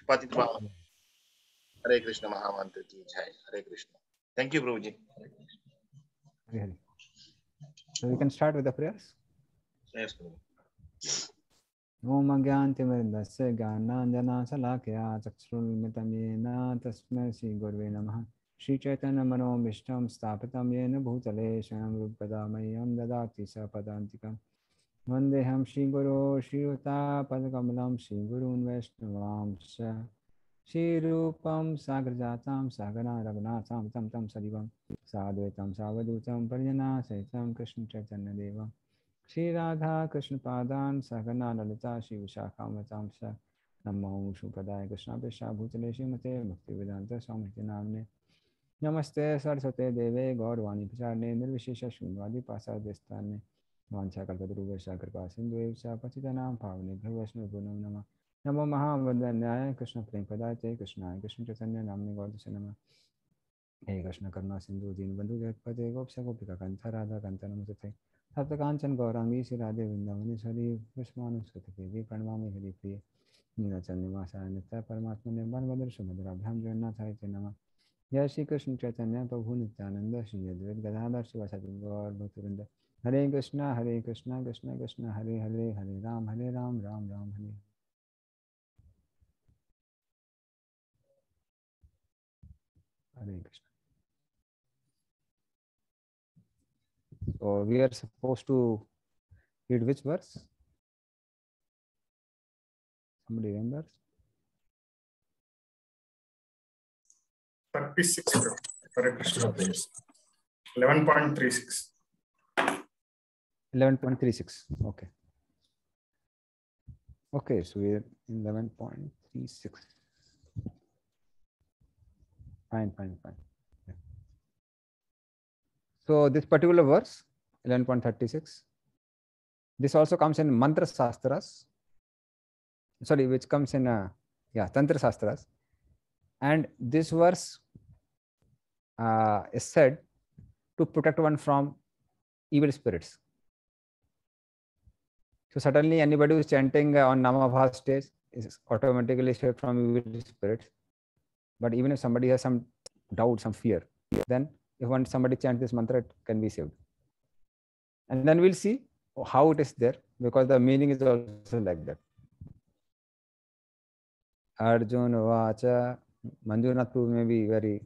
पतित पावन हरे कृष्ण महामंत्र की जय। हरे Krishna. Thank you, Prabhuji. Hare Hare. So we can start with the prayers. Yes, Prabhu. Om Agyantimirindasya Gyananjana Salakya Chakshurunmitam Yena Tasmai Shri Gurve Namaha. Shri Chaitanya Manomishtam Stapitam Yena Bhutale Swayam Rupada Mayam Dadati Sapadantikam. Vandeham Shri Guru Shri Uta Padakamalam Shri Gurun Vaishnavamsya. Shri Rupam Sagrajatam Sagana Raghunatham Tam Tam Sadivam Sadvaitam Savadutam Parjana Saitam Krishna Chaitanya Devam Shri Radha Krishna Padan Sagana Lalita Shri Vishakamatam Sa Namo Shupadaya Krishna Pesha Bhutale Shrimate Bhakti Vedanta Swamiti Namne Namaste Saraswate Deve Gaurvani Pacharne Nirvishesha Shunvadi Pasadestane Vancha Kalpadruvesha Kripa Sindhuevcha Pachitanam Pavane Bhavashnu Gunam Nama Namo Mahavadanyaya Krishna Prem Padate Krishna Krishna Chaitanya Namne Gaudase Nama Hey Krishna Karna Sindhu Dinbandhu Jagpate Gopsa Gopika Kantha Radha Kanta Namasate Sapta Kanchan Gaurangi Shri Radhe Vrindavani Sari Vishmanu Sati Devi Pranamami Hari Priya Nilachan Nivasa Nitya Paramatma Nirvan Vadar Subhadra Abhyam Jagannathaya Te Nama Jai Shri Krishna Chaitanya Prabhu Nityananda Shri Advaita Gadadhar Sivasati Gaur Bhaktivinoda Hare Krishna Krishna Krishna Hare Hare Hare Ram Ram Ram Hare Hare Krishna. So we are supposed to read which verse? Somebody remembers? 36. Hare Krishna, please. 11.36. 11.36. Okay. Okay, so we are in 11.36. Fine. Yeah. So this particular verse, 11.36, this also comes in Mantra Sastras. Sorry, which comes in Tantra Sastras. And this verse is said to protect one from evil spirits. So suddenly anybody who is chanting on Namabha stage is automatically saved from evil spirits. But even if somebody has some doubt, some fear, then if somebody chants this mantra, it can be saved. And then we'll see how it is there, because the meaning is also like that. Arjuna Vacha, Manjunath Prabhu may be very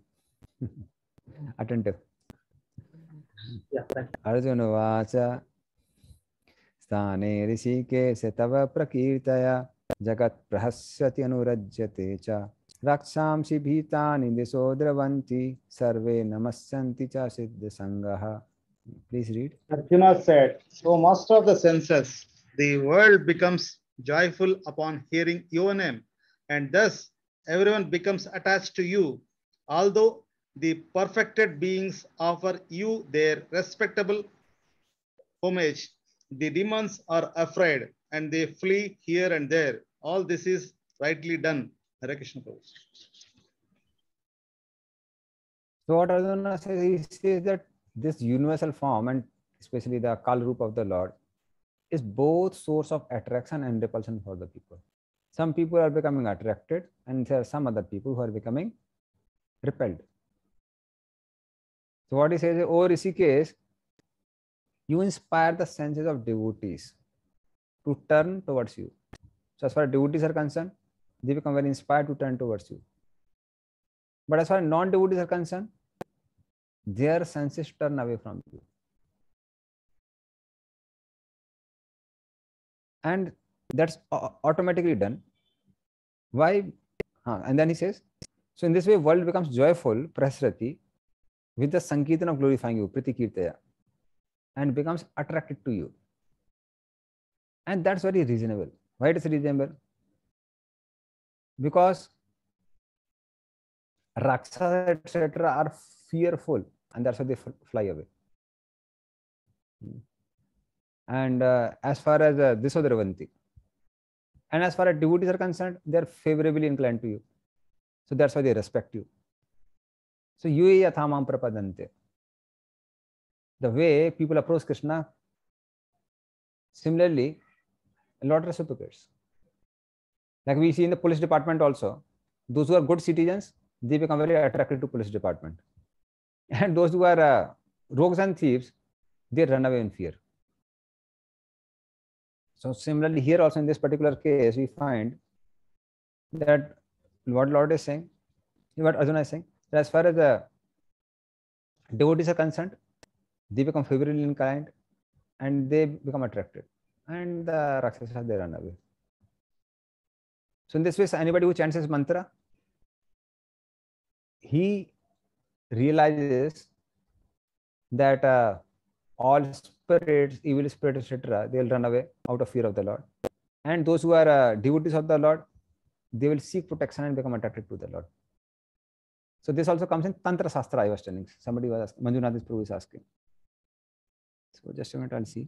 attentive. Yeah, thank you. Arjuna Vacha, Sthane Rishike Setava Prakirtaya Jagat Prahasyati Anurajyate Cha Rakshamsi Bhitani Desodраvanti Sarve Namasyanti Cha Siddha Sangaha. Please read. Arjuna said, O master of the senses, the world becomes joyful upon hearing your name, and thus everyone becomes attached to you. Although the perfected beings offer you their respectable homage, the demons are afraid and they flee here and there. All this is rightly done. Hare Krishna Prabhu. So what Arjuna says, he says that this universal form, and especially the Kal Rupa of the Lord, is both source of attraction and repulsion for the people. Some people are becoming attracted, and there are some other people who are becoming repelled. So what he says is, O Rishikesh, you inspire the senses of devotees to turn towards you. So as far as devotees are concerned, they become very inspired to turn towards you. But as far as non-devotees are concerned, their senses turn away from you. And that's automatically done. Why? And then he says, so in this way, world becomes joyful, prasrati, with the sankirtan of glorifying you, pritikirtaya, and becomes attracted to you. And that's very reasonable. Why it is reasonable? Because Rakshas, etc. are fearful, and that's why they fly away. And as far as Disodраvanti, and as far as devotees are concerned, they are favorably inclined to you. So that's why they respect you. So yue yathamam prapadante. The way people approach Krishna, similarly, a lot reciprocates. Like we see in the police department also, those who are good citizens, they become very attracted to police department. And those who are rogues and thieves, they run away in fear. So similarly here also in this particular case, we find that what Lord is saying, what Arjuna is saying, that as far as the devotees are concerned, they become favorably inclined and they become attracted. And the Rakshasas, they run away. So in this way, anybody who chants his mantra, he realizes that all spirits, evil spirits, etc., they will run away out of fear of the Lord. And those who are devotees of the Lord, they will seek protection and become attracted to the Lord. So this also comes in Tantra Shastra, I was telling. Somebody was asking, Manjunath Prabhu is asking. So just a minute, I'll see.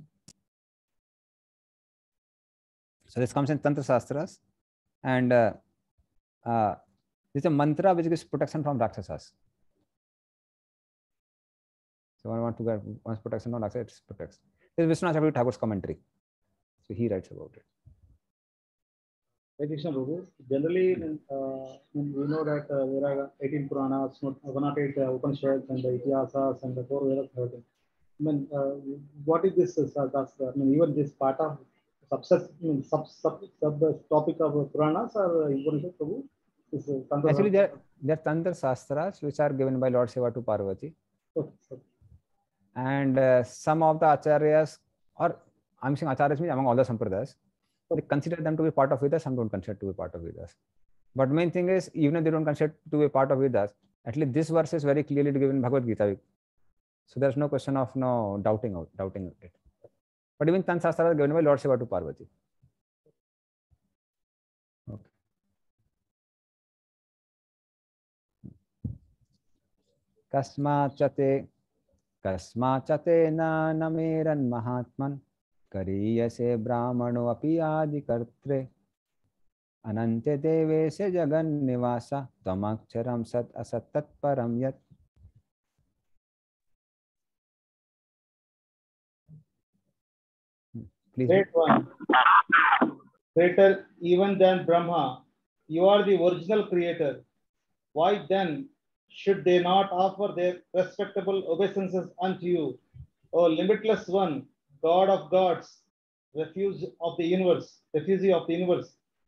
So this comes in Tantra Shastras, and this is a mantra which gives protection from Rakshasas. So I want to get one's protection from Rakshasas, it protects. This is Vishwanath Chakravarti Thakur's commentary. So he writes about it. Krishna Prabhu, generally, we know that there are 18 Puranas, 108 Upanishads, and the Ityasas, and the 4 Vedas. I mean, what is this Shastra? I mean, even this part of sub topic of Puranas or Upanishads, Prabhu? Actually, there are Tantra Shastras which are given by Lord Shiva to Parvati. Okay. And some of the Acharyas, or I'm saying Acharyas means among all the Sampradayas, they consider them to be part of Vedas, some don't consider to be part of Vedas. But main thing is, even if they don't consider to be part of Vedas, at least this verse is very clearly given in Bhagavad Gita. So there's no question of doubting it. But even Tantra Shastra is given by Lord Shiva to Parvati. Okay. Kasmachate na nameran mahatman kariyase brahmano api adi kartre anante deve se jagan nivasa tamaksharam sat asat param yat. Please. Great one. Greater even than Brahma, you are the original creator. Why then should they not offer their respectable obeisances unto you, O limitless one, God of gods, refugee of the universe?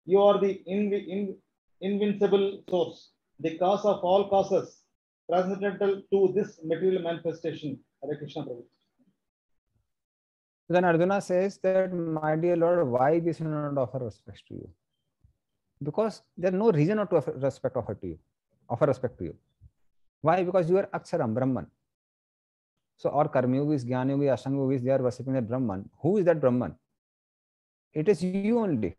You are the invincible source, the cause of all causes, transcendental to this material manifestation. Hare Krishna Prabhu. Then Arjuna says that, my dear Lord, why we should not offer respect to you? Because there is no reason not to offer respect to you. Why? Because you are Aksharam, Brahman. So our Karma Yogis, Jnana Yogis, Ashtanga Yogis, they are worshipping that Brahman. Who is that Brahman? It is you only.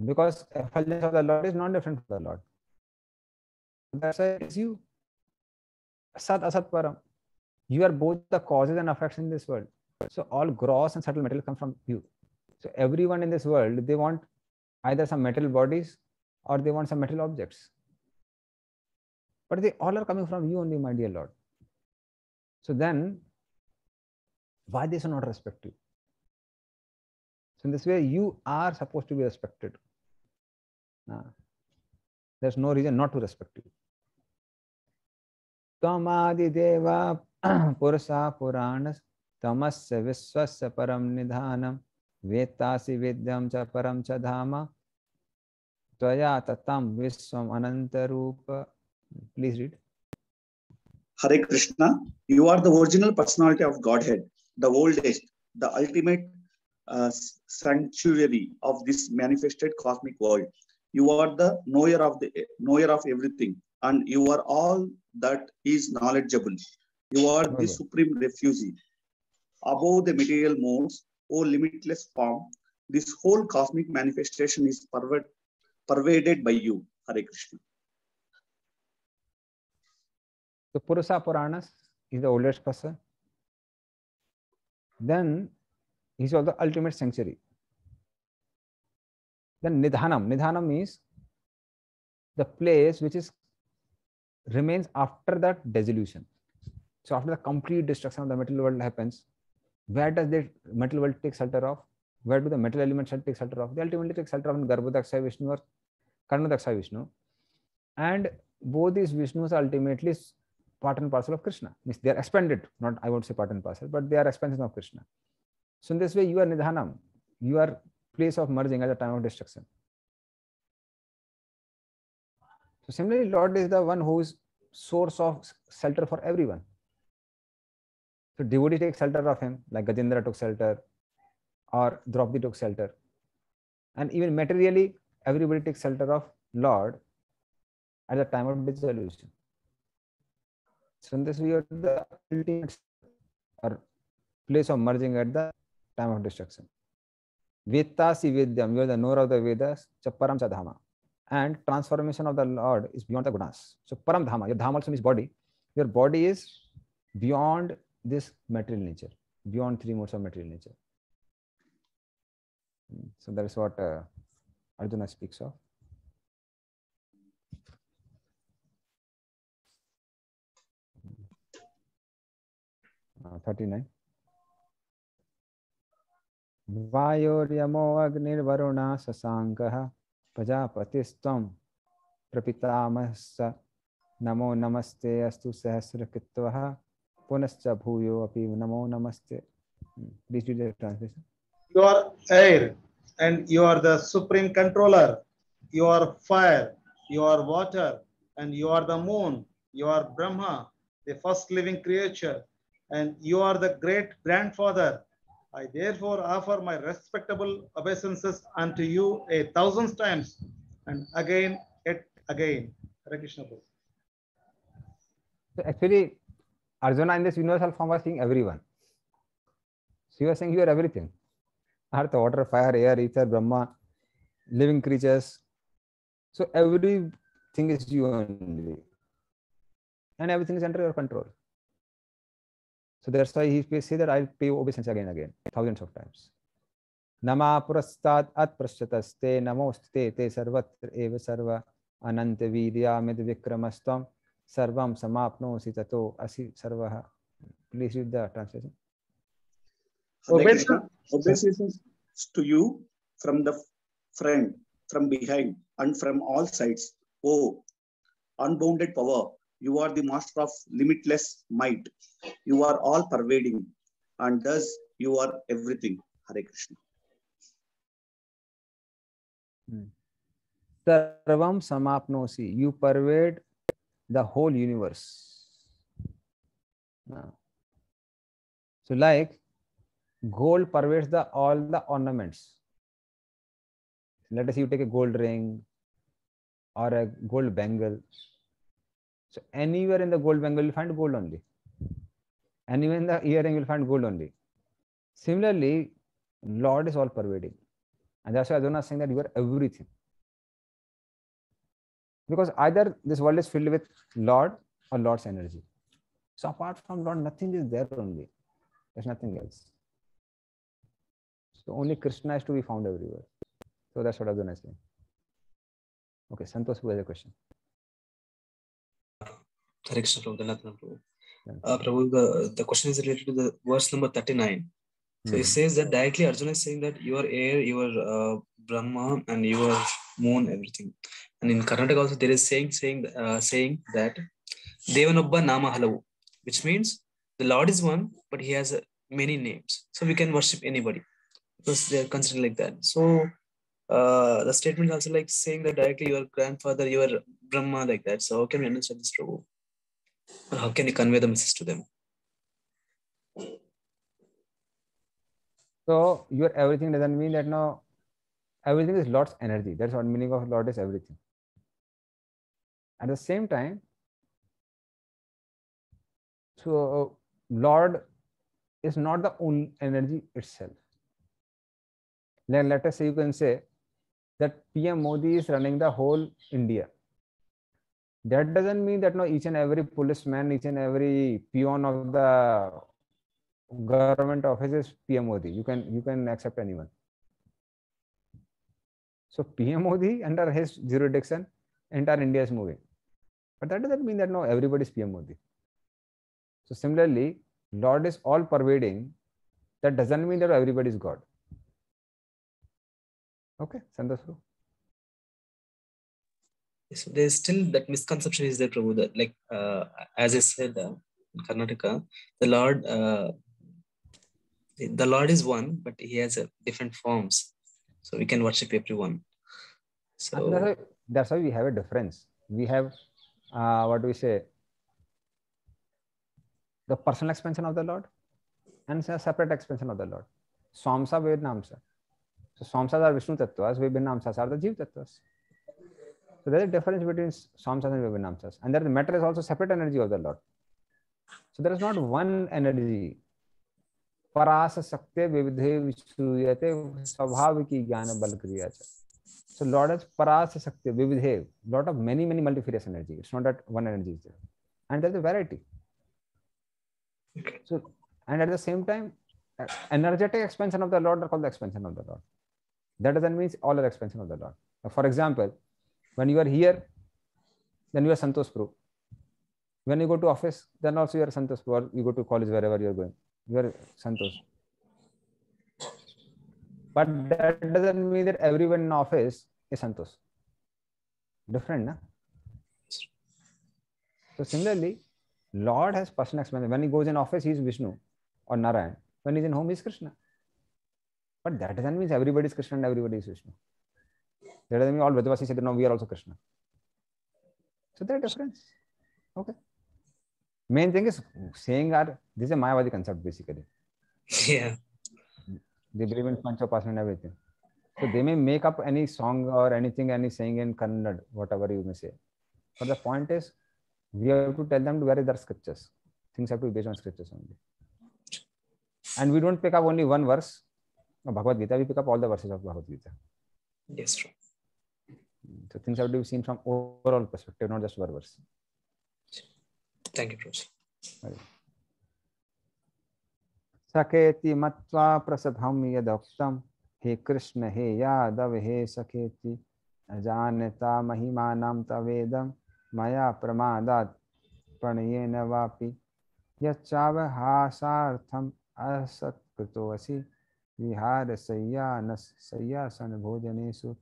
Because effulgence of the Lord is not different from the Lord. That's why it is you. Sat Asat Param. You are both the causes and effects in this world. So all gross and subtle material come from you. So everyone in this world, they want either some metal bodies or they want some metal objects. But they all are coming from you only, my dear Lord. So then, why they should not respect you? So in this way, you are supposed to be respected. There's no reason not to respect you. Tamadi deva Pursa Puranas Tamasya Viswasya Param Nidhanam Vetasi Vidyam Cha Param Cha Dhama Tvaya Tatam Viswam Anantarupa. Please read. Hare Krishna, you are the original personality of Godhead, the oldest, the ultimate sanctuary of this manifested cosmic world. You are the knower of everything, and you are all that is knowledgeable. You are the supreme refugee. Above the material modes, O limitless form, this whole cosmic manifestation is pervaded by you. Hare Krishna. So Purusa Puranas is the oldest person. Then he is also the ultimate sanctuary. Then Nidhanam means the place which remains after that dissolution. So after the complete destruction of the material world happens, where does the material world take shelter of? Where do the metal elements take shelter of? They ultimately take shelter of Garbhodaksha Vishnu or Karnadaksha Vishnu. And both these Vishnus are ultimately part and parcel of Krishna. Means they are expanded, not I won't say part and parcel, but they are expansion of Krishna. So in this way, you are Nidhanam. You are place of merging at the time of destruction. So similarly, Lord is the one who is source of shelter for everyone. So devotee takes shelter of him, like Gajendra took shelter, or Draupadi took shelter. And even materially, everybody takes shelter of Lord at the time of dissolution. So in this way, you are the ultimate or place of merging at the time of destruction. Vettasi Vedyam, you are the knower of the Vedas, Param Sadhama. And transformation of the Lord is beyond the gunas. So Param Dhama, your Dhama also means body. Your body is beyond this material nature, beyond three modes of material nature. So that is what Arjuna speaks of. Uh, 39. Vayoryamo Agnirvaruna Sasankaha Prajapatistam Prapitamasa Namo Namaste Astu Sahasrakitvaha Punascha Bhuyo Api Namo Namaste. Please read the translation. You are air and you are the supreme controller. You are fire, you are water, and you are the moon. You are Brahma, the first living creature, and you are the great grandfather. I therefore offer my respectable obeisances unto you 1,000 times, and again, yet again. Hare Krishna. So actually, Arjuna in this universal form was seeing everyone. So you are saying you are everything. Earth, water, fire, air, ether, Brahma, living creatures. So everything is you only. And everything is under your control. So that's why he says that I'll pay obeisance again and again, thousands of times. Nama purastat at prasyataste namoste te sarvatra eva sarva ananta vidya mid vikramastam sarvam samapnosi tato asi sarvaha. Please read the translation. Obeisances to you from the front, from behind, and from all sides. Oh, unbounded power, you are the master of limitless might. You are all pervading, and thus you are everything. Hare Krishna. Sarvam samapnosi, you pervade the whole universe. So like gold pervades all the ornaments. Let us say you take a gold ring or a gold bangle. So anywhere in the gold bangle you'll find gold only. Anywhere in the earring you'll find gold only. Similarly, Lord is all pervading. And that's why Arjuna is saying that you are everything. Because either this world is filled with Lord or Lord's energy. So apart from Lord, nothing is there only. There's nothing else. So only Krishna is to be found everywhere. So that's what Arjuna is saying. Okay, Santosh, who has a question? Hare Krishna, Prabhu. Prabhu, the question is related to the verse number 39. So it says that directly Arjuna is saying that you are air, you are Brahma, and you are moon, everything. And in Karnataka also there is saying that Devanobba Nama Halavu, which means the Lord is one, but he has many names. So we can worship anybody because they are considered like that. So the statement also like saying that directly your grandfather, you are Brahma, like that. So how can we understand this, Prabhu? Or how can you convey the message to them? So your everything doesn't mean that now everything is Lord's energy. That's what meaning of Lord is everything. At the same time, so Lord is not the only energy itself. Let us say you can say that PM Modi is running the whole India. That doesn't mean that no each and every policeman, each and every peon of the government office is PM Modi. You can accept anyone. So PM Modi under his jurisdiction, entire India is moving. But that doesn't mean that no everybody is PM Modi. So similarly, Lord is all pervading. That doesn't mean that everybody is God. Okay, Santosh Prabhu. So there's still that misconception is there, Prabhu, that like as I said, in Karnataka, the Lord is one, but he has different forms, so we can worship everyone. So That's why we have a difference. We have what do we say? The personal expansion of the Lord and a separate expansion of the Lord. Swamsa Vednamsa. So Swamsas are Vishnu Tattvas, Vednamsas are the Jeev Tattvas. So there is a difference between Swamsas and Vednamsas. And there the matter is also separate energy of the Lord. So there is not one energy. Parasa Sakte Vividhe Vishuyate Svabhaviki Jnana Bal Kriya. So Lord has Parasa Sakte Vividhe, lot of many multifarious energy. It's not that one energy is there. And there's a variety. So, and at the same time, energetic expansion of the Lord are called the expansion of the Lord. That doesn't mean all are expansion of the Lord. For example, when you are here, then you are Santosh Prabhu. When you go to office, then also you are Santosh Prabhu. Or you go to college, wherever you are going, you are Santosh. But that doesn't mean that everyone in office is Santosh. Different, na? So similarly, Lord has personal expansion. When he goes in office, he is Vishnu or Narayan. When he is in home, he is Krishna. But that doesn't mean everybody is Krishna and everybody is Vishnu. That doesn't mean all Vedavasis say that no, we are also Krishna. So there is difference. Okay. Main thing is saying this is a Mayavadi concept basically. yeah. They believe in Panchopasana and everything. So they may make up any song or anything, any saying in Kannada, whatever you may say. But the point is, we have to tell them to where are their scriptures. Things have to be based on scriptures only. And we don't pick up only one verse of Bhagavad Gita, we pick up all the verses of Bhagavad Gita. Yes, true. So things have to be seen from overall perspective, not just one verse. Thank you, Prabhu. Saketi matva prasabham yadoktam he Krishna he Yadav he Saketi ajaneta mahimanam tavedam maya pramadat pranayena vapi yachava hasartham asatkrito asi vihara sayyasan bhojanesu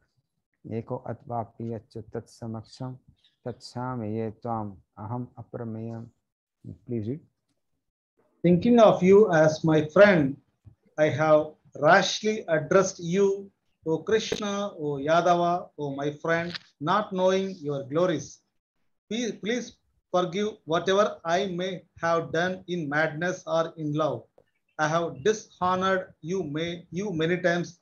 eko atvapi yach tat samaksham tatshami ye tvam aham aprameyam. Please read. Thinking of you as my friend, I have rashly addressed you, O Krishna, O Yadava, O my friend, not knowing your glories. Please forgive whatever I may have done in madness or in love. I have dishonored you many times,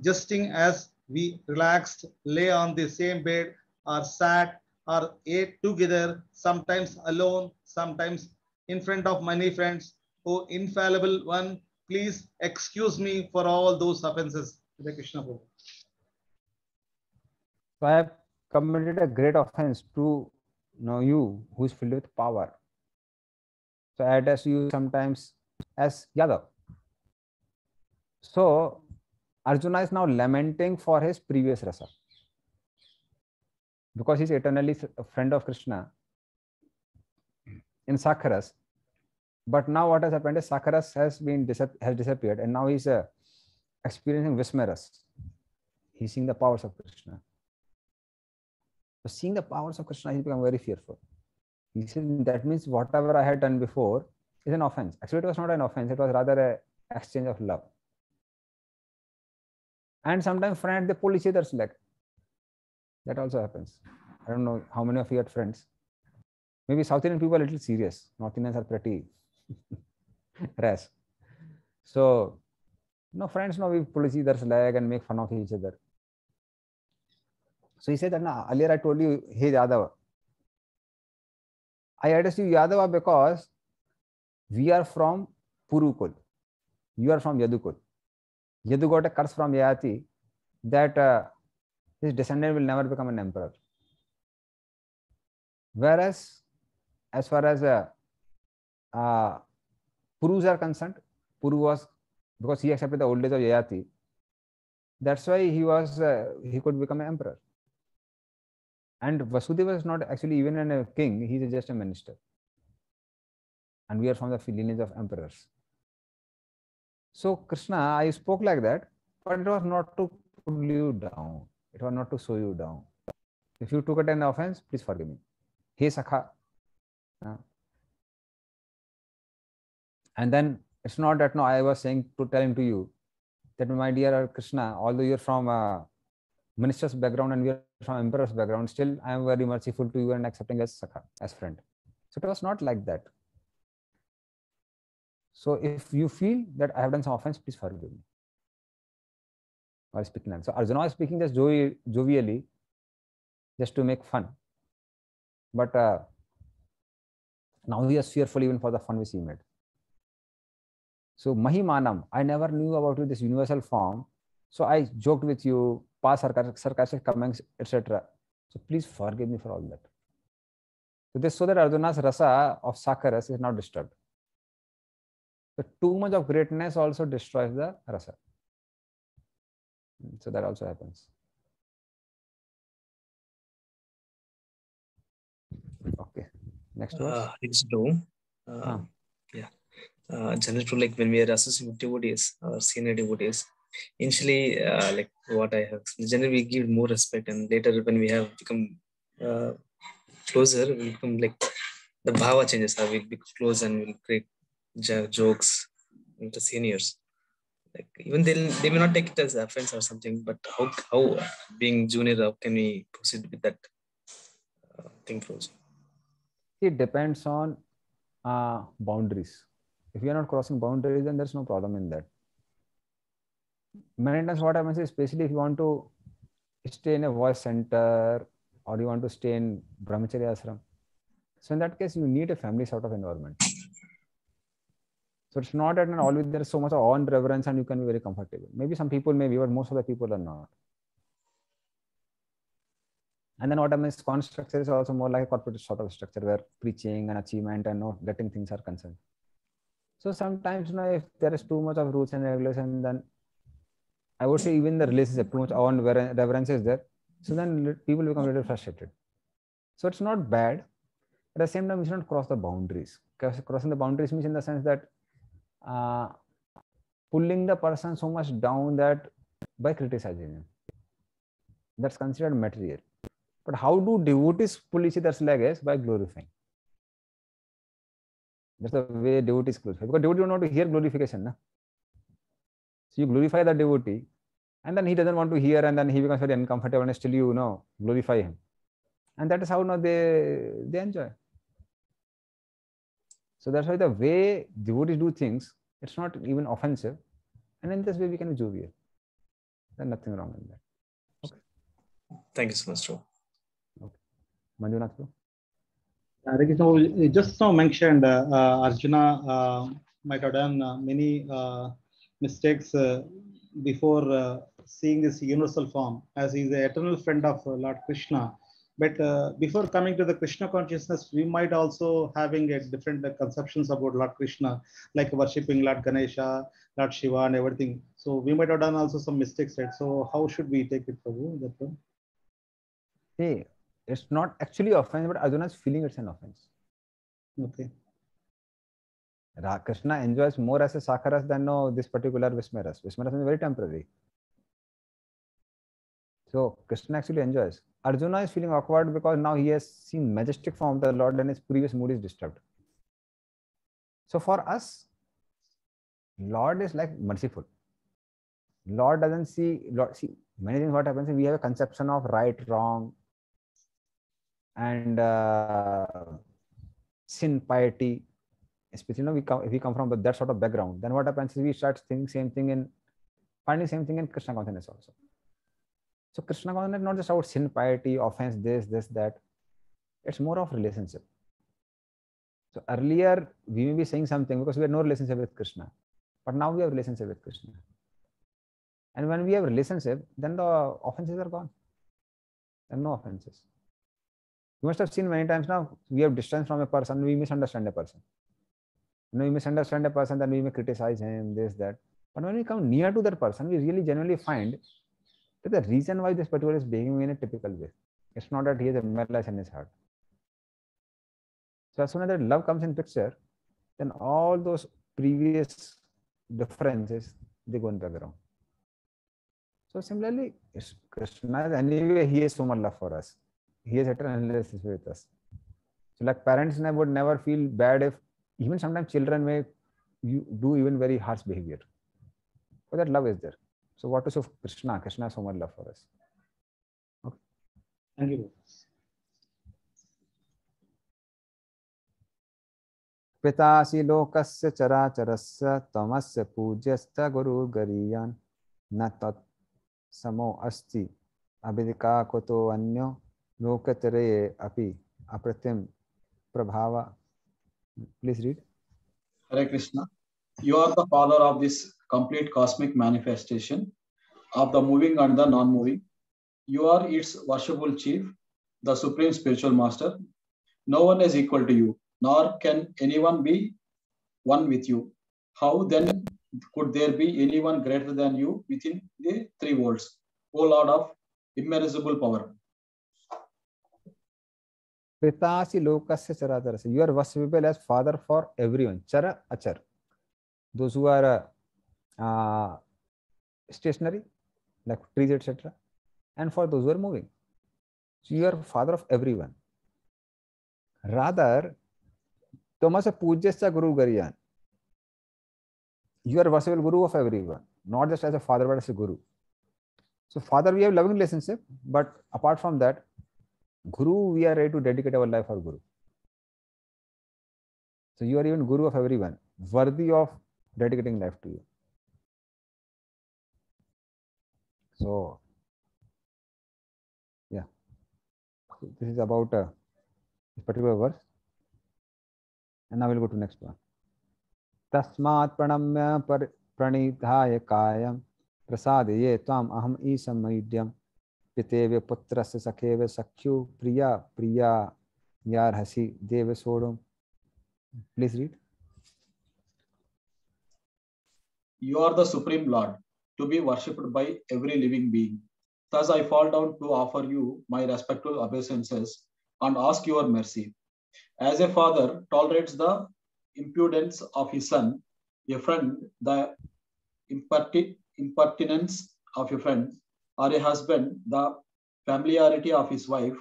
jesting as we relaxed, lay on the same bed, or sat or ate together, sometimes alone, sometimes in front of many friends. O infallible one, please excuse me for all those offenses. Hare Krishna Prabhu. So I have committed a great offense to know you who is filled with power. So I address you sometimes as Yadav. So Arjuna is now lamenting for his previous rasa. Because he's eternally a friend of Krishna in Sakharas. But now what has happened is Sakharas has disappeared and now he's experiencing Vismeras. He's seeing the powers of Krishna. So seeing the powers of Krishna, he's become very fearful. He said that means whatever I had done before is an offense. Actually, it was not an offense. It was rather an exchange of love. And sometimes friends, they pull each other's leg. That also happens. I don't know how many of you are friends. Maybe South Indian people are a little serious. North Indians are pretty rash. So, friends, we pull each other's leg and make fun of each other. So he said that, earlier I told you, hey Yadava. I addressed you Yadava because we are from Purukul. You are from Yadukul. Yadu got a curse from Yayati that his descendant will never become an emperor. Whereas, as far as Purus are concerned, Puru was, because he accepted the old age of Yayati, that's why he could become an emperor. And Vasudeva is not actually even a king, he is just a minister. And we are from the lineage of emperors. So Krishna, I spoke like that, but it was not to pull you down. It was not to show you down. If you took it an offense, please forgive me. Hey Sakha. And then it's not that, no, I was telling to you that, my dear Krishna, although you're from a minister's background and we are from emperor's background, still I am very merciful to you and accepting as Sakha, as friend. So it was not like that. So if you feel that I have done some offense, please forgive me. Or speaking like so, Arjuna was speaking just jovially, just to make fun. But now he is fearful even for the fun which he made. So Mahimanam, I never knew about you, this universal form. So I joked with you, past sarcastic comments, etc. So please forgive me for all that. So this so that Arjuna's rasa of Sakaras is not disturbed. So too much of greatness also destroys the rasa. So that also happens. Okay. Next verse. Yeah. Generally, like when we are associating with devotees or senior devotees, initially, like what I have, generally we give more respect, and later when we have become closer, we become like the bhava changes. We'll be close and we'll create jokes with the seniors. Like even they may not take it as offense or something, but how being junior, how can we proceed with that thing, Frozen? It depends on boundaries. If you are not crossing boundaries, then there's no problem in that. Many times what happens is, especially if you want to stay in a voice center or you want to stay in brahmacharya ashram, so in that case you need a family sort of environment. So it's not that always there is so much of awe and reverence and you can be very comfortable. Maybe some people may be, but most of the people are not. And then what happens, ISKCON structure is also more like a corporate sort of structure where preaching and achievement and not getting things are concerned. So sometimes, if there is too much of rules and regulations, then I would say even the relationship, too much awe and reverence is there. So then people become a little frustrated. So it's not bad. At the same time, we should not cross the boundaries. Because crossing the boundaries means in the sense that pulling the person so much down that by criticizing him. That's considered material. But how do devotees pull each other's leg is by glorifying. That's the way devotees glorify. Because devotee don't want to hear glorification. Na? So you glorify the devotee, and then he doesn't want to hear, and then he becomes very uncomfortable, and still you glorify him. And that is how they enjoy. So that's why the way devotees do things, it's not even offensive. And in this way we can be jovial. There's nothing wrong in that. Okay. Thank you so much, Joe. Okay. Manjunath, you just now mentioned Arjuna might have done many mistakes before seeing this universal form, as he is the eternal friend of Lord Krishna. But before coming to the Krishna consciousness, we might also having a different conceptions about Lord Krishna, like worshipping Lord Ganesha, Lord Shiva, and everything. So we might have done also some mistakes, right? So how should we take it, Prabhu? That one? Hey, it's not actually offense, but Arjuna is feeling it's an offense. Okay. Krishna enjoys more as a Sakaras than this particular Vismeras. Vismeras is very temporary. So Krishna actually enjoys. Arjuna is feeling awkward because now he has seen majestic form of the Lord and his previous mood is disturbed. So for us, Lord is like merciful. Lord doesn't see, see many things what happens is we have a conception of right, wrong, and sin, piety. Especially if we come from that sort of background, then what happens is we start thinking same thing finding same thing in Krishna consciousness also. So Krishna consciousness is not just about sin, piety, offense, this, that. It's more of relationship. So earlier we may be saying something because we had no relationship with Krishna, but now we have relationship with Krishna. And when we have relationship, then the offenses are gone. There are no offenses. You must have seen many times now, we have distance from a person, we misunderstand a person. We misunderstand a person, then we may criticize him, this, that. But when we come near to that person, we really genuinely find that the reason why this particular is behaving in a typical way. It's not that he has a malice in his heart. So as soon as that love comes in picture, then all those previous differences, they go in background. So similarly, Krishna is anyway, he has so much love for us. He has eternal relationship with us. So like parents would never feel bad if even sometimes children may do even very harsh behavior. But that love is there. So what is of Krishna? Krishna has so much love for us. Okay. Thank you. पितासि लोकस्य चराचरस्य तमस्य पूज्यस्य गुरुर्गरीयान् न तत् समो अस्ति अभिधिका कुतो अन्यो लोकत्रये अपि अप्रतिम प्रभाव. Please read. Hare Krishna. You are the father of this complete cosmic manifestation of the moving and the non-moving. You are its worshipful chief, the supreme spiritual master. No one is equal to you, nor can anyone be one with you. How then could there be anyone greater than you within the three worlds, O Lord of immeasurable power? Pitasi lokasya charatarasya. You are worshipable as father for everyone. Chara, achar. Those who are stationary, like trees, etc. And for those who are moving. So you are father of everyone. Rather, Tomasa Pujyasya Guru Gariyan. You are worshipable guru of everyone, not just as a father, but as a guru. So father, we have loving relationship, but apart from that, guru, we are ready to dedicate our life for guru. So you are even guru of everyone, worthy of dedicating life to you. So, yeah, so this is about this particular verse. And now we'll go to next one. Tasmat pranamya pranidhaya kayam prasadaye tvam aham isamayidyam piteve putrasya sakheve sakhyu priya priya yarhasi deva sodam. Please read. You are the supreme Lord, to be worshipped by every living being. Thus I fall down to offer you my respectful obeisances and ask your mercy. As a father tolerates the impudence of his son, a friend the impertinence of a friend, or a husband the familiarity of his wife,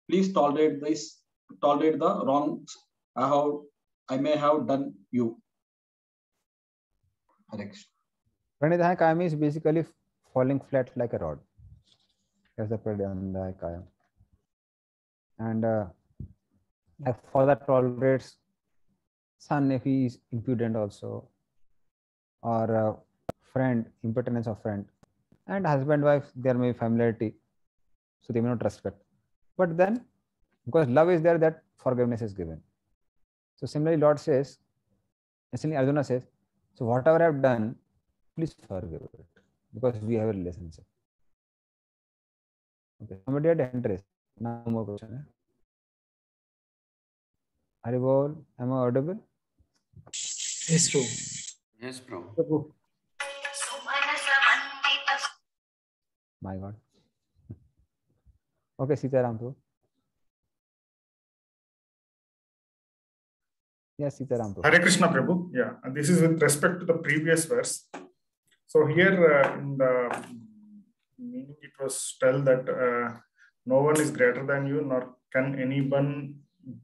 please tolerate the wrongs I may have done you. Pranidhaya kayam is basically falling flat like a rod. That's the pranidhaya kayam. And a father tolerates son if he is impudent also, or friend, impertinence of friend, and husband, wife, there may be familiarity, so they may not respect. But then, because love is there, that forgiveness is given. So similarly, Lord says, essentially Arjuna says, so whatever I have done, please forgive it, because we have a relationship. Okay, somebody had interest. Now more question. Haribol, am I audible? Yes, true. Yes, bro. My God. Okay, Sitaram bro. Yes, Sitaram bro. Hare Krishna Prabhu. Yeah, and this is with respect to the previous verse. So here in the meaning it was tell that no one is greater than you, nor can anyone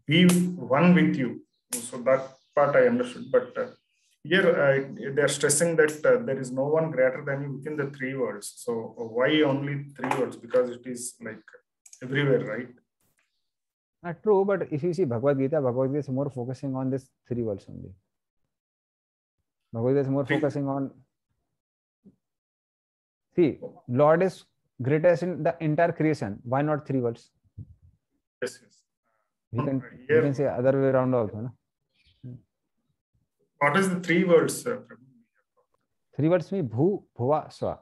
be one with you. So that part I understood. But here they are stressing that there is no one greater than you within the three worlds. So why only three worlds? Because it is like everywhere, right? True, but if you see Bhagavad Gita is more focusing on this three worlds only. Bhagavad Gita is more focusing on. See, Lord is greatest in the entire creation. Why not three worlds? Yes, yes. We can say other way around also. No? What is the three worlds? Three worlds mean Bhu, Bhuva, Swa.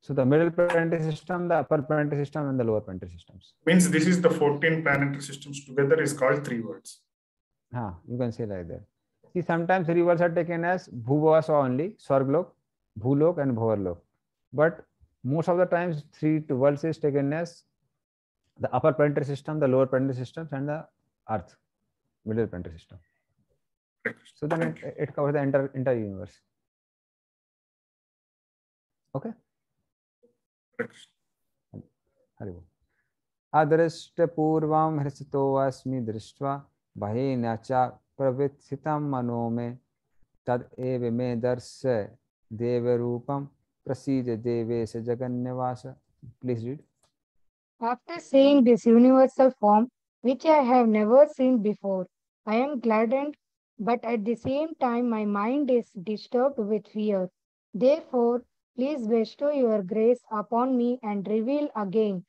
So the middle planetary system, the upper planetary system, and the lower planetary systems. Means this is the 14 planetary systems together is called three worlds. You can say like that. See, sometimes three worlds are taken as Bhu, Bhuva, Swa only, Swarglok, Bhulok, and Bhavarlok. But most of the times, three worlds is taken as the upper planetary system, the lower planetary systems, and the Earth, middle planetary system. So then it covers the entire universe. Okay. Hari Bol. Adrishta purvam hrisito asmi drishtva bahena cha pravithitam manome tad eva me darsya deva rupam prasida devesa jagannavasa. Please read. After seeing this universal form, which I have never seen before, I am gladdened, but at the same time my mind is disturbed with fear. Therefore, please bestow your grace upon me and reveal again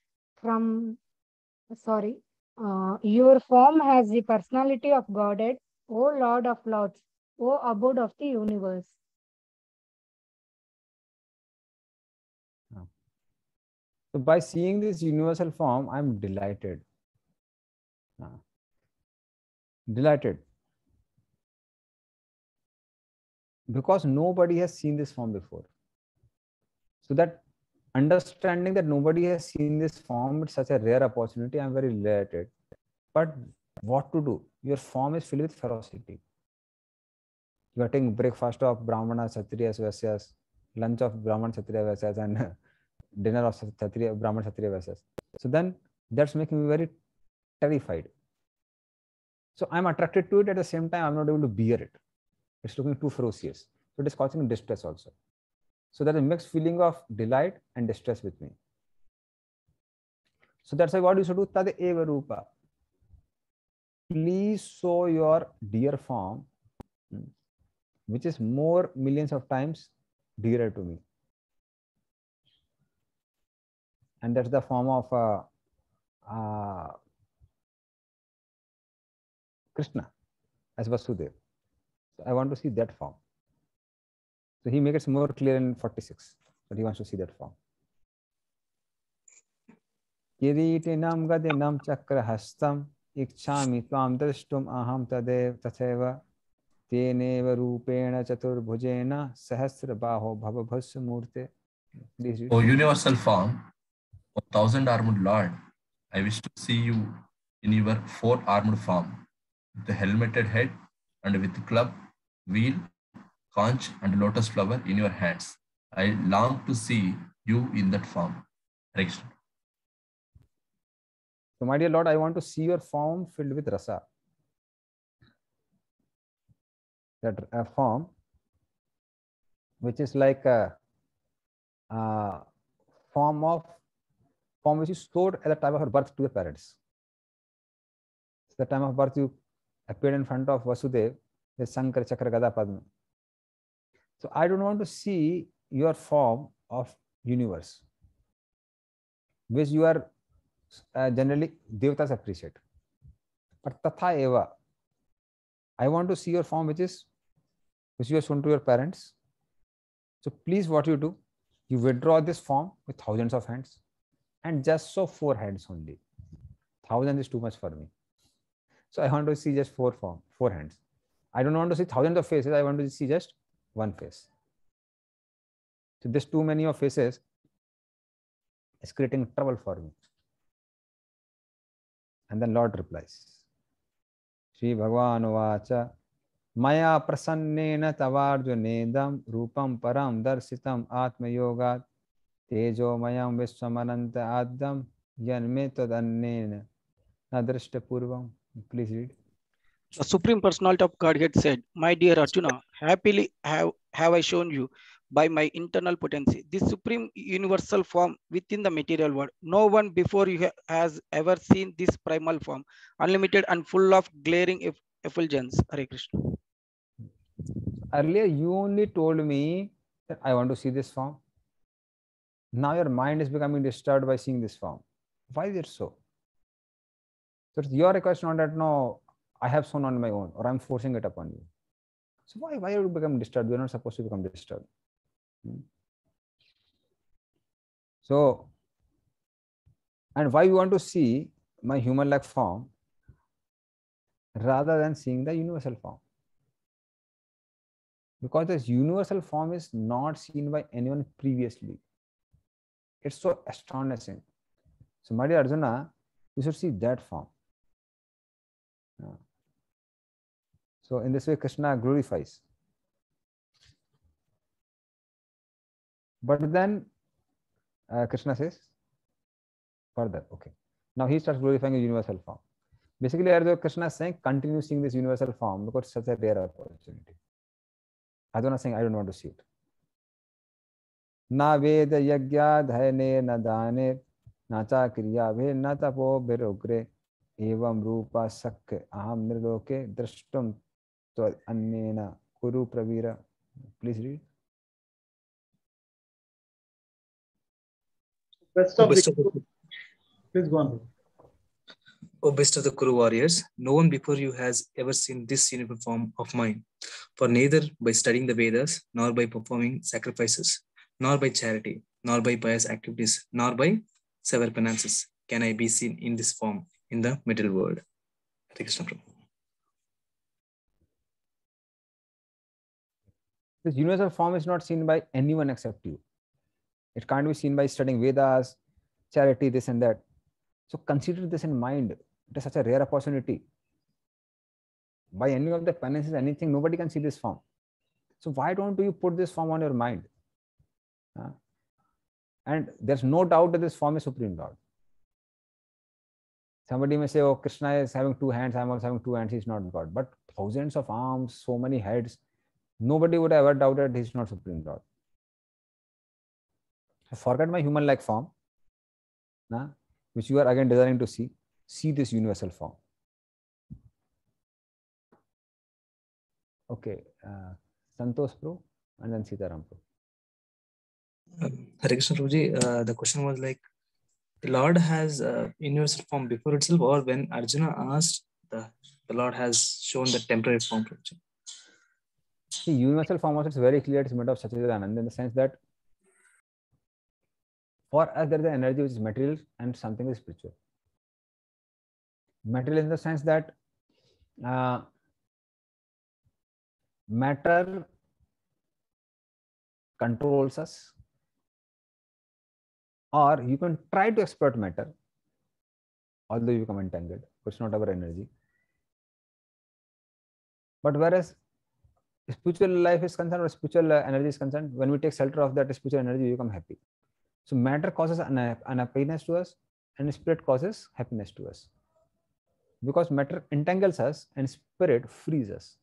your form has the personality of Godhead, O Lord of Lords, O abode of the universe. So by seeing this universal form, I am delighted. Delighted. Because nobody has seen this form before. So that understanding that nobody has seen this form, it's such a rare opportunity, I am very delighted. But what to do? Your form is filled with ferocity. You are taking breakfast of Brahmana, Kshatriyas, Vaisyas, lunch of Brahman, Kshatriya, Vaisyas, and dinner of Kshatriya, Brahman, Kshatriya, Vaisyas. So then that's making me very terrified. So I'm attracted to it, at the same time I'm not able to bear it. It's looking too ferocious. So it is causing distress also. So there's a mixed feeling of delight and distress with me. So that's why what you should do, Tad eva rupa. Please show your dear form, which is more millions of times dearer to me. And that's the form of Krishna as Vasudeva. So I want to see that form. So he makes it more clear in 46, but he wants to see that form. Kiritinam gadinam chakra hastam ikchami tvam drishtum aham tadev tatheva teneva rupena chaturbhujena sahasra baho bhavabhasya murte. Please read. O universal form, O thousand armed Lord, I wish to see you in your four armed form, with the helmeted head and with club, wheel, conch and lotus flower in your hands. I long to see you in that form. Hare Krishna. So my dear Lord, I want to see your form filled with rasa. That form which is like a form which is stored at the time of her birth to your parents. At the time of birth, you appeared in front of Vasudeva with Sankar Chakra Gada Padma. So I don't want to see your form of universe, which you are generally Devatas appreciate. But Tatha Eva, I want to see your form which you have shown to your parents. So please, what you do, you withdraw this form with thousands of hands and just show 4 hands only. 1,000 is too much for me. So I want to see just 4 hands. I don't want to see thousands of faces. I want to see just 1 face. So this too many of faces is creating trouble for me. And then Lord replies, Shri Bhagavan Vacha Maya prasannena tavarjunedam rupam param darsitam atma yogat tejo mayam vishwamananta addam yanme tadannena nadrishta purvam. Please read. The Supreme Personality of Godhead said, My dear Arjuna, happily have I shown you by my internal potency this supreme universal form within the material world. No one before you has ever seen this primal form, unlimited and full of glaring effulgence. Hare Krishna. Earlier, you only told me that I want to see this form. Now your mind is becoming disturbed by seeing this form. Why is it so? So it's your request, not that no, I have shown on my own or I'm forcing it upon you. So why are you become disturbed? You're not supposed to become disturbed. So, and why you want to see my human-like form rather than seeing the universal form? Because this universal form is not seen by anyone previously. It's so astonishing. So, my dear Arjuna, you should see that form. So, in this way, Krishna glorifies. But then, Krishna says further. Okay. Now he starts glorifying a universal form. Basically, as Krishna is saying, continue seeing this universal form because it's such a rare opportunity. Arjuna is saying, I don't want to see it. Na veda yagya dhayane na dane na cha kriya bhe na tapo birugre evam rupa sakya aham nirloke drashtum tvad annena kuru pravira. Please read. Best of the, please go on. O best of the Kuru warriors, no one before you has ever seen this uniform form of mine. For neither by studying the Vedas, nor by performing sacrifices, nor by charity, nor by pious activities, nor by severe penances, can I be seen in this form in the middle world. Hare Krishna Prabhu. This universal form is not seen by anyone except you. It can't be seen by studying Vedas, charity, this and that. So consider this in mind. It is such a rare opportunity. By any of the penances, anything, nobody can see this form. So why don't you put this form on your mind? And there's no doubt that this form is Supreme Lord. Somebody may say, oh, Krishna is having two hands, I'm also having two hands, he's not God. But thousands of arms, so many heads, nobody would ever doubt that he's not Supreme Lord. So forget my human-like form, which you are again desiring to see. See this universal form. Okay, Santosh Pro and then Sitaram Pro. Hare Krishna Prabhuji, the question was like, the Lord has universal form before itself, or when Arjuna asked, the Lord has shown the temporary form. Prabhuji. The universal form also is very clear. It's made of Satchidananda in the sense that for us there is an energy which is material and something is spiritual. Material in the sense that matter controls us, or you can try to exploit matter, although you become entangled, but it's not our energy. But whereas spiritual life is concerned, or spiritual energy is concerned, when we take shelter of that spiritual energy, we become happy. So matter causes unhappiness to us, and spirit causes happiness to us. Because matter entangles us and spirit frees us.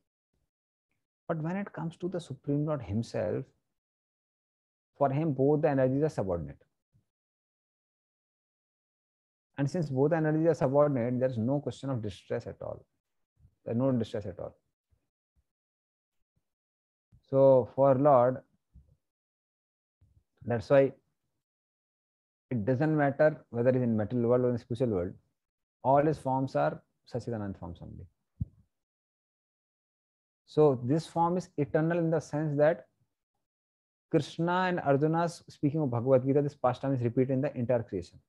But when it comes to the Supreme Lord himself, for him both the energies are subordinate. And since both the energies are subordinate, there is no question of distress at all. There is no distress at all. So for Lord, that's why it doesn't matter whether it's in material world or in spiritual world, all his forms are Satchidananda forms only. So this form is eternal in the sense that Krishna and Arjuna's speaking of Bhagavad Gita, this pastime is repeated in the entire creation.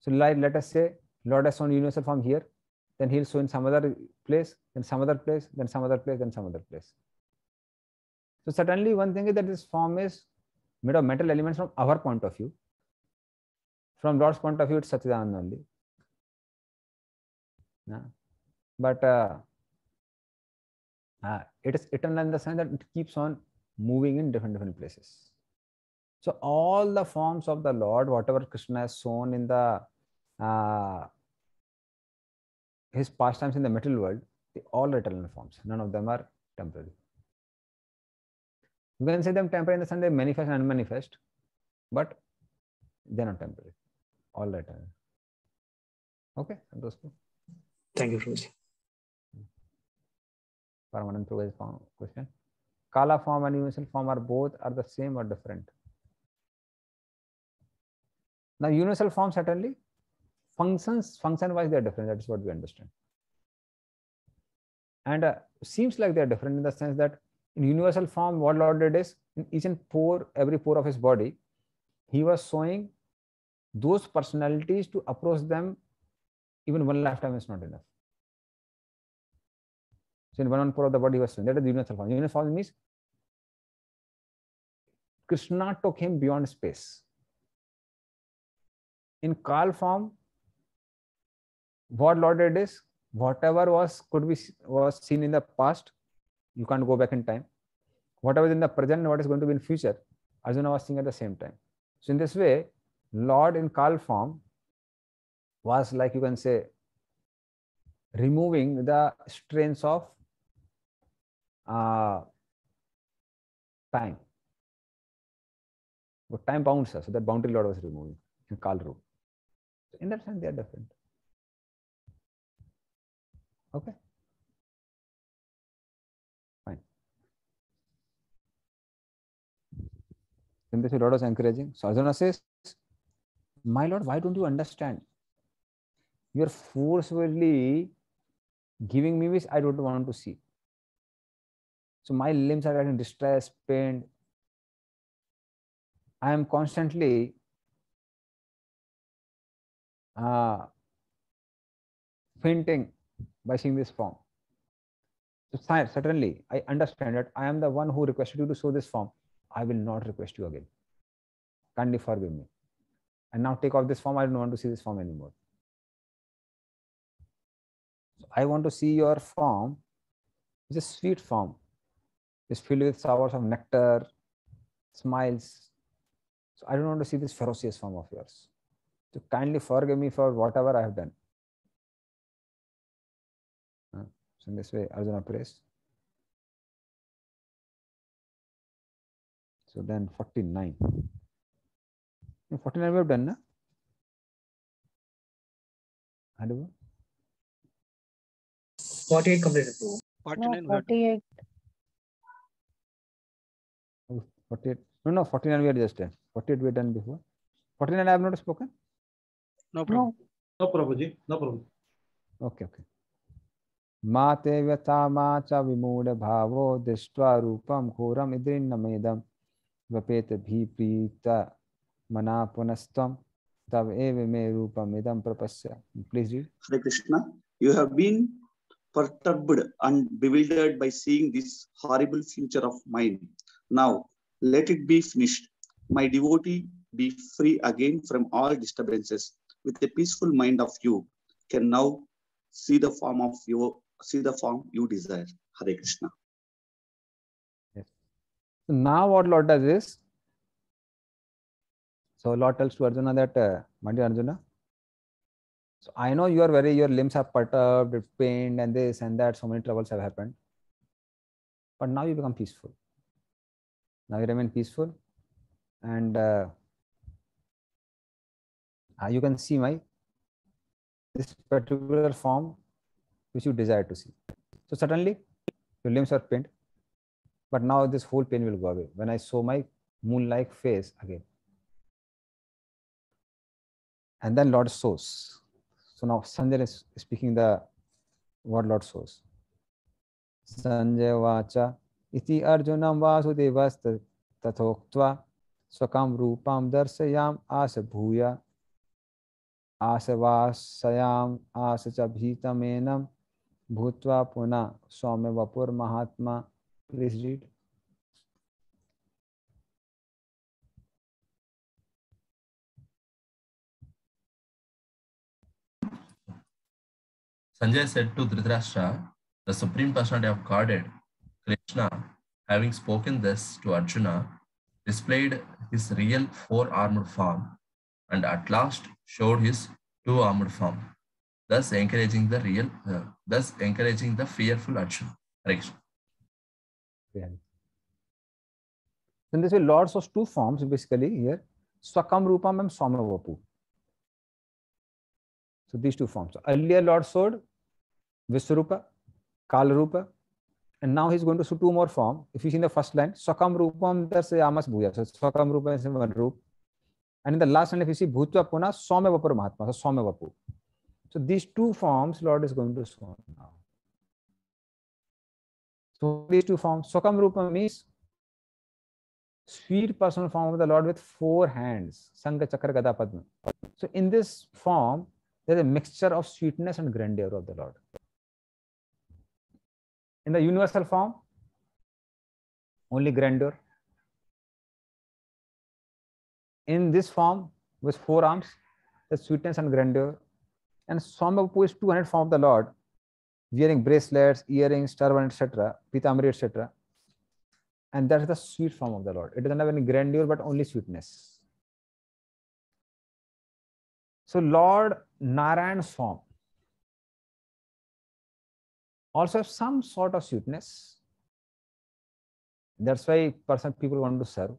So like, let us say Lord has shown universal form here, then he'll show in some other place, then some other place, then some other place, then some other place. So certainly one thing is that this form is made of metal elements from our point of view. From Lord's point of view, it's Satchidananda only. But it is eternal in the sense that it keeps on moving in different places. So all the forms of the Lord, whatever Krishna has shown in the his pastimes in the material world, they all are eternal forms. None of them are temporary. You can say them temporary in the sense they manifest and unmanifest, but they are not temporary. All eternal. Okay, Santosh. Thank you, Prabhuji. Permanent progress form question. Kala form and universal form are both are the same or different? Now universal form certainly function wise they are different. That is what we understand. And seems like they are different in the sense that in universal form, what Lord did is in each and every pore of his body, he was showing those personalities to approach them. Even one lifetime is not enough. So in one pore of the body he was showing. That is the universal form. Universal form means Krishna took him beyond space. In Kal form, what Lord did is whatever was seen in the past, you can't go back in time. Whatever is in the present, what is going to be in future, Arjuna was seeing at the same time. So in this way, Lord in Kal form was like, you can say, removing the strains of time. But time bounds us, so that boundary Lord was removing in Kal Roop. So in that sense, they are different. Okay. Fine. Then this Lord was encouraging. So Arjuna says, my Lord, why don't you understand? You are forcefully giving me which I don't want to see. So my limbs are getting distressed, pained. I am constantly fainting by seeing this form. So certainly, I understand that I am the one who requested you to show this form. I will not request you again. Kindly forgive me. And now take off this form. I don't want to see this form anymore. So I want to see your form, which is a sweet form. It's filled with showers of nectar, smiles. So I don't want to see this ferocious form of yours. So kindly forgive me for whatever I have done. So in this way, Arjuna prays. So then 49. 49 we have done, na? 48 completed. 49 No, 48. 48. No, 49 we had just done. 48 we had done before. 49 I have not spoken. No problem. No, Prabhuji. No problem. Okay. Mate vyata macha vimuda bhavo dishtva rupam ghoram idrinnamedam vapeta bhiprita mana punastam tav eva me rupam idam prapasya. Please read. Hare Krishna. You have been perturbed and bewildered by seeing this horrible future of mine. Now, let it be finished. My devotee, be free again from all disturbances. With a peaceful mind of you, can now see the form you desire. Hare Krishna. Yes. So now what Lord does is, so Lord tells to Arjuna that, my dear Arjuna, so I know your limbs are perturbed, pained, and this and that, so many troubles have happened. But now you become peaceful. Now you remain peaceful, and you can see this particular form which you desire to see. So suddenly your limbs are pained, but now this whole pain will go away when I saw my moon-like face again. And then Lord shows. So now Sanjay is speaking the word Lord shows. Sanjay vacha iti arjunam vasudevas tathoktva swakam rupam darsayam asa bhuya asavasayam asacha bhitamenam bhutva puna swame vapur mahatma. Please read. Sanjay said to Dhritarashtra, the Supreme Personality of Godhead, Krishna, having spoken thus to Arjuna, displayed his real four-armed form and at last showed his two-armed form, thus encouraging the fearful Arjuna. Then this way, Lord shows two forms basically here: Swakam Rupam and Swama Vapu. So these two forms. So earlier Lord showed Viswarupa, Kala Rupa, and now he's going to show two more forms. If you see in the first line, Swakam Rupam Darsayamas Bhuya. So Swakam Rupa is one roop. And in the last line, if you see Bhutva Puna, Swame Vapur Mahatma, so Swame Vapu. So these two forms Lord is going to show now. So these two forms, Swakam Rupa means sweet personal form of the Lord with four hands, Sangha Chakra Gada Padma. So in this form, there is a mixture of sweetness and grandeur of the Lord. In the universal form, only grandeur. In this form, with four arms, the sweetness and grandeur. And Swamapu is 200 form of the Lord, wearing bracelets, earrings, turban, etc., Pitamri, etc. And that's the sweet form of the Lord. It doesn't have any grandeur, but only sweetness. So Lord Narayan's form also has some sort of sweetness. That's why people want to serve.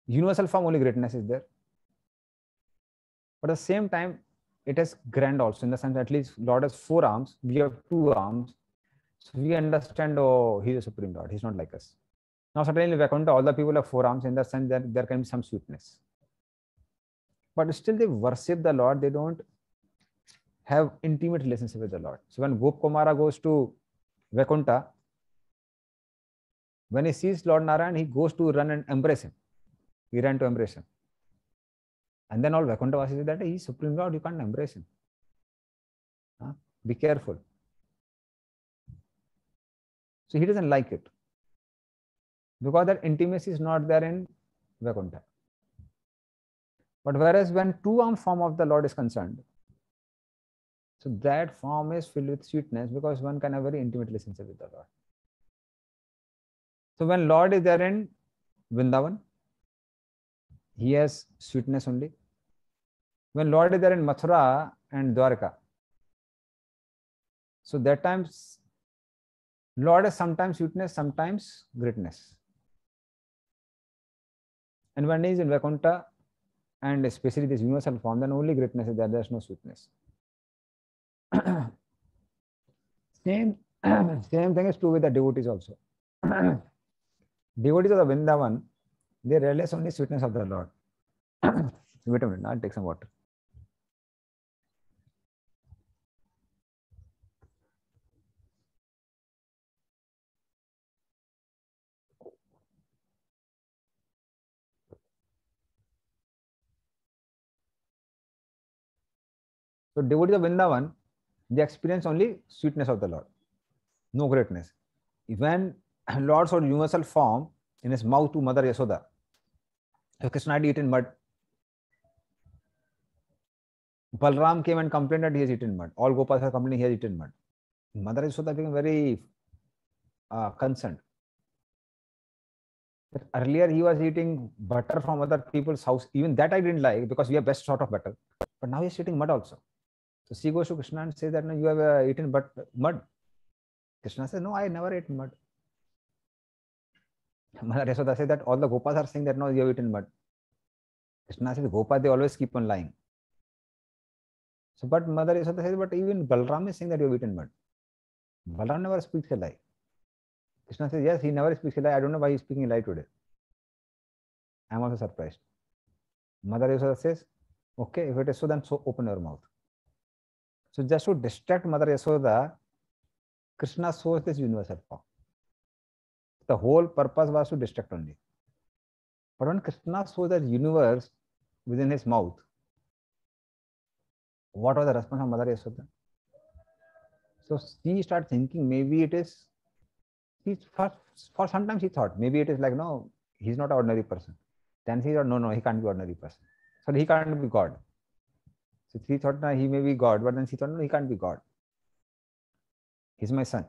Universal form, only greatness is there. But at the same time, it is grand also, in the sense at least Lord has 4 arms, we have 2 arms. So we understand, oh, he is a supreme Lord, he's not like us. Now certainly in Vaikuntha, all the people have 4 arms, in the sense that there can be some sweetness. But still they worship the Lord, they don't have intimate relationship with the Lord. So when Gop Kumara goes to Vaikuntha, when he sees Lord Narayan, he goes to run and embrace him. He ran to embrace him. And then all Vaikuntha Vasis say that he is Supreme Lord, you can't embrace him. Be careful. So he doesn't like it, because that intimacy is not there in Vaikuntha. But whereas when 2-arm form of the Lord is concerned, so that form is filled with sweetness, because one can have very intimate relationship with the Lord. So when Lord is there in Vrindavan, he has sweetness only. When Lord is there in Mathura and Dwarka, so that times Lord has sometimes sweetness, sometimes greatness. And when he is in Vaikuntha, and especially this universal form, then only greatness is there, there is no sweetness. Same thing is true with the devotees also. Devotees of the Vrindavan, they realize only sweetness of the Lord. Wait a minute, I'll take some water. So devotees of Vrindavan, they experience only sweetness of the Lord, no greatness. When Lord showed universal form in his mouth to Mother Yasoda, so Krishna had eaten mud. Balram came and complained that he has eaten mud. All Gopas are complaining he has eaten mud. Mother Yasoda became very concerned. That earlier he was eating butter from other people's house. Even that I didn't like, because we have best sort of butter. But now he's eating mud also. So she goes to Krishna and says that, no, you have eaten mud. Krishna says, no, I never ate mud. Mother Yasoda says that all the Gopas are saying that, no, you have eaten mud. Krishna says, Gopas, they always keep on lying. So, but Mother Yasoda says, but even Balram is saying that you have eaten mud. Balram never speaks a lie. Krishna says, yes, he never speaks a lie. I don't know why he is speaking a lie today. I am also surprised. Mother Yasoda says, okay, if it is so, then so open your mouth. So just to distract Mother Yasoda, Krishna shows this universal form. The whole purpose was to distract only. But when Krishna shows that universe within his mouth, what was the response of Mother Yasoda? So she started thinking, maybe it is, for some time she thought, maybe it is like, no, he's not an ordinary person. Then she thought, no, he can't be ordinary person. So he can't be God. So she thought, no, he may be God, but then she thought, no, he can't be God. He's my son.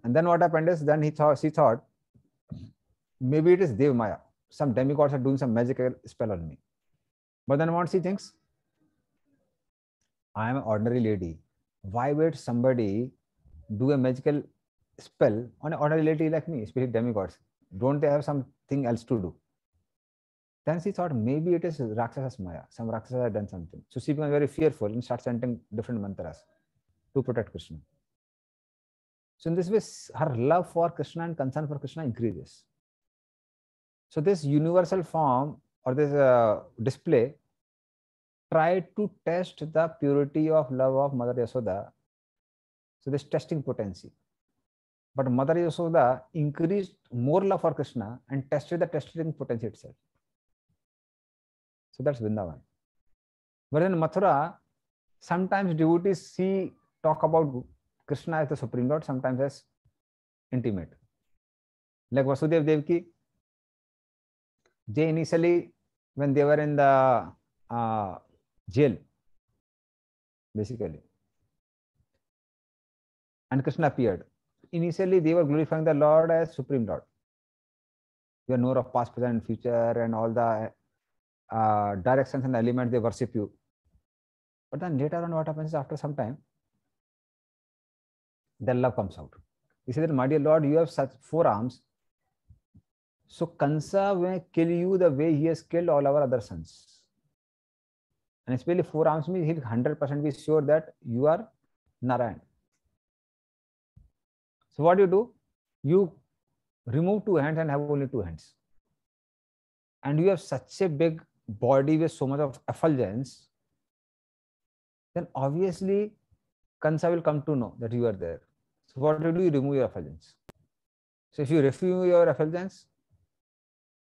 And then what happened is, then she thought, maybe it is Dev Maya. Some demigods are doing some magical spell on me. But then what she thinks? I am an ordinary lady. Why would somebody do a magical spell on an ordinary lady like me, especially demigods? Don't they have something else to do? Then she thought, maybe it is Rakshasa Maya. Some Rakshasa had done something. So she became very fearful and started chanting different mantras to protect Krishna. So in this way, her love for Krishna and concern for Krishna increases. So this universal form, or this display, tried to test the purity of love of Mother Yasoda. So this testing potency. But Mother Yasoda increased more love for Krishna and tested the testing potency itself. So that's Vrindavan. But in Mathura, sometimes devotees talk about Krishna as the Supreme Lord, sometimes as intimate. Like Vasudev Devaki, they initially, when they were in the jail, basically, and Krishna appeared. initially they were glorifying the Lord as Supreme Lord. You are knower of past, present, and future, and all the directions and elements, they worship you. But then later on, what happens is after some time, the love comes out. He said, my dear Lord, you have such 4 arms. So Kansa will kill you the way he has killed all our other sons. And especially 4 arms means he'll 100% be sure that you are Narayan. So what do? You remove 2 hands and have only 2 hands. And you have such a big body with so much of effulgence, then obviously Kansa will come to know that you are there. So what do? You remove your effulgence. So if you remove your effulgence,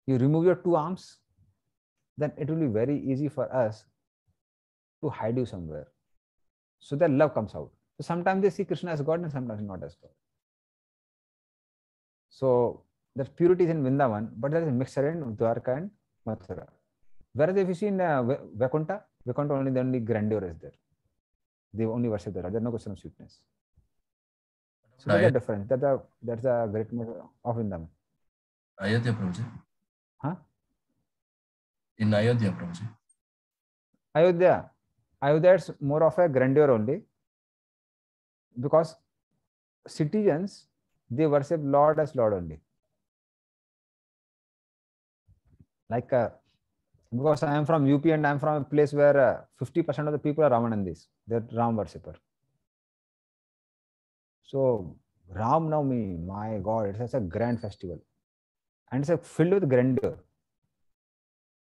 you remove your 2 arms, then it will be very easy for us to hide you somewhere. So that love comes out. So sometimes they see Krishna as God and sometimes not as God. So that purity is in Vrindavan, but there is a mixture in Dwarka and Mathura. Whereas if you see in Vaikuntha only the only grandeur is there. They only worship the Lord. There is no question of sweetness. So that's the difference. That's a greatness of Vrindavan. Ayodhya Prabhuji. Huh? In Ayodhya Prabhuji. Ayodhya is more of a grandeur only, because citizens, they worship Lord as Lord only. Like because I am from UP and I am from a place where 50% of the people are Ramanandis. They're Ram worshipper. So Ram Navami, my God, it's such a grand festival. And it's filled with grandeur.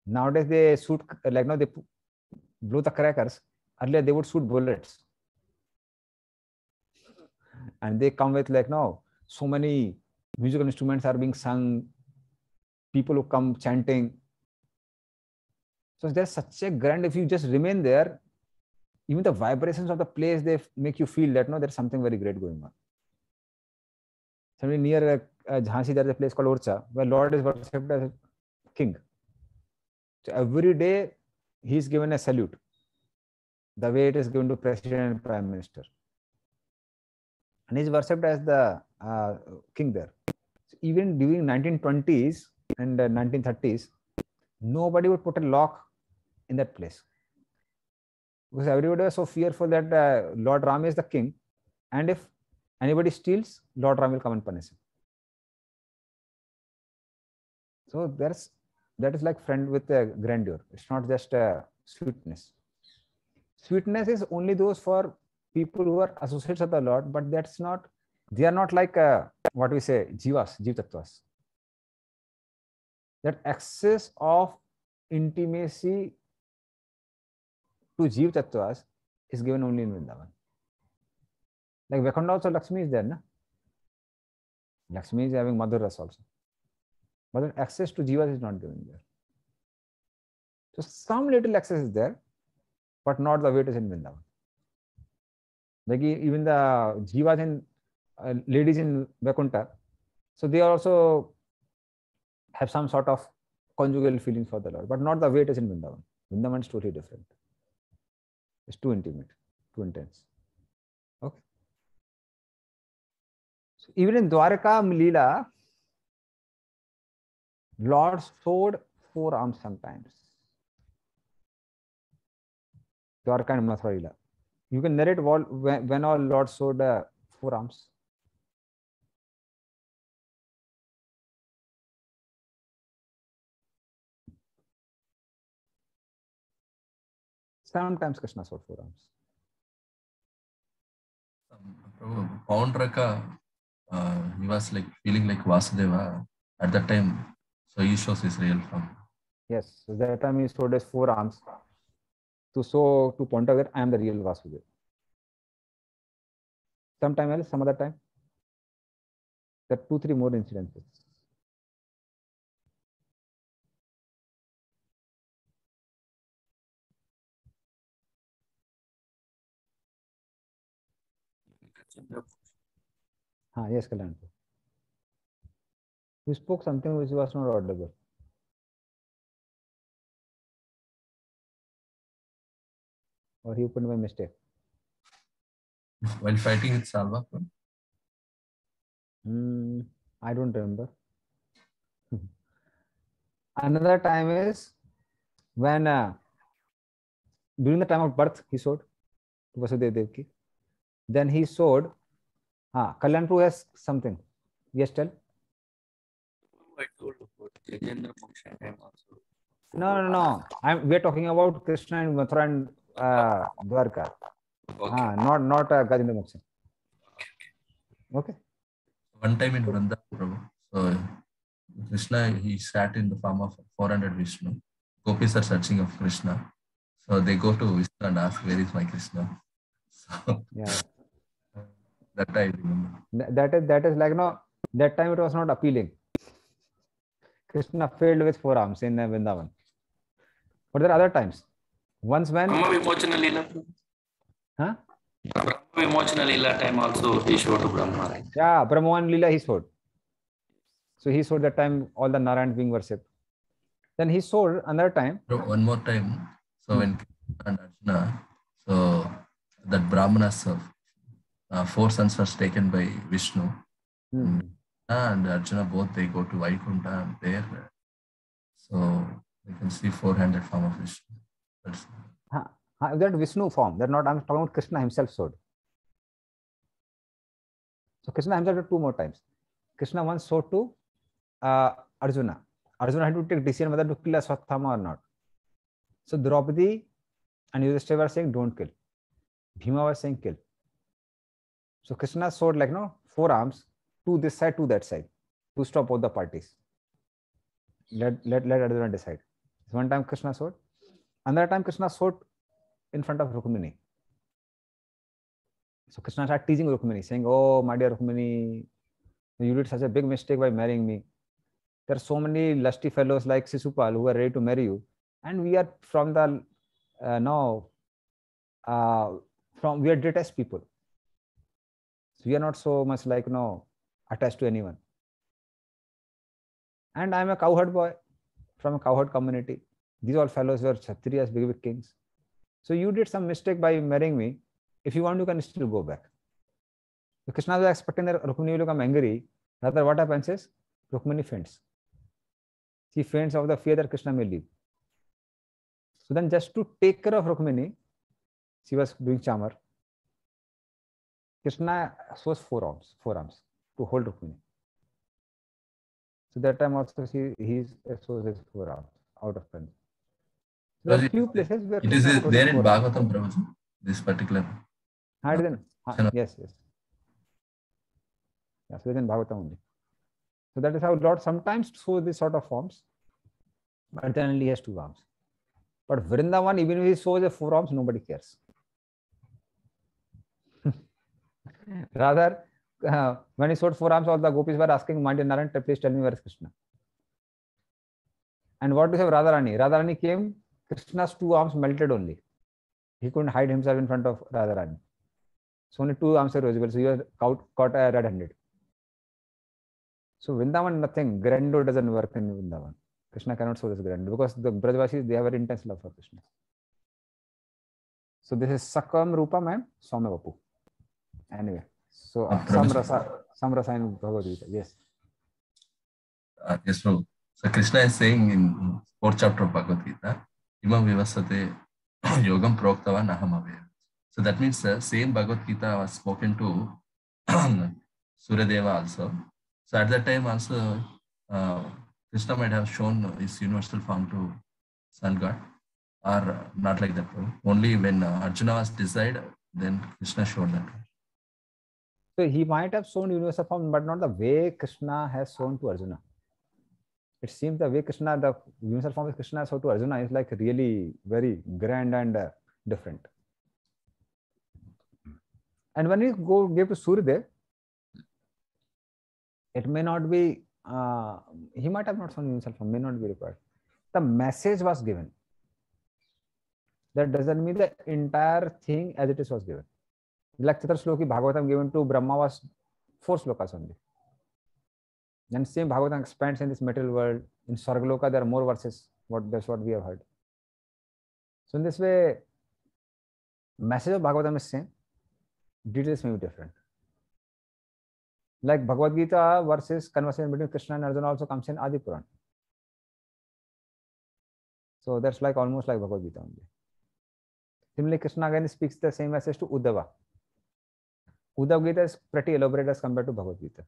Nowadays they shoot, like now they blow the crackers. Earlier they would shoot bullets. And they come with like now, so many musical instruments are being sung. People who come chanting. So there's such a grand, if you just remain there, even the vibrations of the place, they make you feel that no, there's something very great going on. Somewhere near Jhansi, there's a place called Orcha, where Lord is worshipped as a king. So every day he is given a salute, the way it is given to President and Prime Minister. And he is worshipped as the king there. So even during 1920s and 1930s, nobody would put a lock in that place. Because everybody was so fearful that Lord Ram is the king, and if anybody steals, Lord Ram will come and punish him. So that is like friend with grandeur. It's not just sweetness. Sweetness is only those for people who are associates of the Lord, but that's not, they are not like what we say, jivas, jiv tattvas. That excess of intimacy to jiv tattvas is given only in Vrindavan. Like Vaikuntha also, Lakshmi is there, na? Lakshmi is having Madhur Ras also. But access to jivas is not given there. So some little access is there, but not the way it is in Vrindavan. Like even the jivas in ladies in Vaikuntha, so they also have some sort of conjugal feelings for the Lord, but not the way it is in Vrindavan. Vrindavan is totally different. It's too intimate, too intense. Okay. So even in Dwarka Leela, Lord showed 4 arms sometimes. Dwarka and Mathura Leela. You can narrate when all Lord showed 4 arms. Sometimes Krishna showed 4 arms. Paundraka, he was like feeling like Vasudeva at that time. So he shows his real form. Yes, so that time he showed us 4 arms to show to point out that I am the real Vasudeva. Sometime else, some other time, there are 2-3 more incidences. Yes, Kalyan. You spoke something which was not audible. Or you put by mistake. While fighting with Salva? I don't remember. Another time is when during the time of birth he showed to Vasudeva Devaki. Then he showed. Kalyan Prabhu has something. Yes, tell. I told about Gajendra Moksha time also. No. We are talking about Krishna and Mathura and Dwarka. Okay. Not Gajendra Moksha. Okay. One time in Vrindavan, Prabhu, so Krishna, he sat in the form of 400 Vishnu. Gopis are searching of Krishna. So they go to Vishnu and ask, where is my Krishna? So Yeah. that I remember. That is like, no, that time it was not appealing. Krishna filled with 4 arms in Vrindavan. But there are other times. Once when... Brahma Vimochana Leela. Huh? Brahma Vimochana Leela time also he showed to Brahma. Right? Yeah, Brahman Leela he showed. So he showed that time all the Narayan being worshipped. Then he showed another time. One more time. So when Krishna and Arjuna, so that Brahmanas, 4 sons was taken by Vishnu. And Arjuna both they go to Vaikuntha and there. So you can see 400 form of Vishnu. That Vishnu form. That not, I'm talking about Krishna himself showed. So Krishna himself did 2 more times. Krishna once showed to Arjuna. Arjuna had to take decision whether to kill Aswathama or not. So Draupadi and Yudhishthira were saying don't kill. Bhima was saying kill. So Krishna showed like 4 arms, 2 this side, 2 that side, to stop both the parties. Let Arjuna decide. So one time Krishna showed. Another time Krishna showed in front of Rukmini. So Krishna started teasing Rukmini, saying, oh, my dear Rukmini, you did such a big mistake by marrying me. There are so many lusty fellows like Sisupal who are ready to marry you. And we are from the, we are detached people. So we are not so much like, attached to anyone. And I'm a cowherd boy from a cowherd community. These all fellows were Kshatriyas, big kings. So you did some mistake by marrying me. If you want, you can still go back. So Krishna was expecting that Rukmini will become angry. Rather, what happens is Rukmini faints. She faints of the fear that Krishna may leave. So then, just to take care of Rukmini, she was doing chamar. Krishna shows 4 arms to hold Rukmini. So that time also he shows his 4 arms out of pen. There are few places where it is there in Bhagavatam, Prabhu, this particular. Yes. Yeah, so it's in Bhagavatam only. So that is how Lord sometimes shows this sort of forms, but then only has 2 arms. But Vrindavan, even if he shows the 4 arms, nobody cares. Rather, when he showed 4 arms, all the gopis were asking, my dear Narayan, please tell me where is Krishna. And what do you have Radharani? Radharani came, Krishna's 2 arms melted only. He couldn't hide himself in front of Radharani. So only 2 arms are visible. So he was caught red-handed. So Vrindavan, nothing. Grandeur doesn't work in Vrindavan. Krishna cannot show this grandeur because the Brajvasis, they have very intense love for Krishna. So this is Sakam Rupam and Saumya Vapu. Anyway, so some rasa in Bhagavad Gita. Yes. Yes, Prabhu. So Krishna is saying in 4th chapter of Bhagavad Gita, Imam Vivasate Yogam Proktavan Aham Avaya. So that means the same Bhagavad Gita was spoken to Suryadeva also. So at that time also, Krishna might have shown his universal form to Sun God, or not like that. Only when Arjuna was desired, then Krishna showed that. So he might have shown universal form, but not the way Krishna has shown to Arjuna. It seems the way Krishna, the universal form of Krishna has shown to Arjuna is like really very grand and different. And when we give to Suryadev, it may not be, he might have not shown himself, may not be required. The message was given. That doesn't mean the entire thing as it is was given. Like Chitra Shloki Bhagavatam given to Brahma was 4 slokas only. And same Bhagavatam expands in this material world. In Sargaloka, there are more verses. That's what we have heard. So in this way, message of Bhagavatam is same. Details may be different. Like Bhagavad Gita versus conversation between Krishna and Arjuna also comes in Adi Puran. So that's like almost like Bhagavad Gita only. Similarly, Krishna again speaks the same message to Uddhava. Uddhava Gita is pretty elaborate as compared to Bhagavad Gita.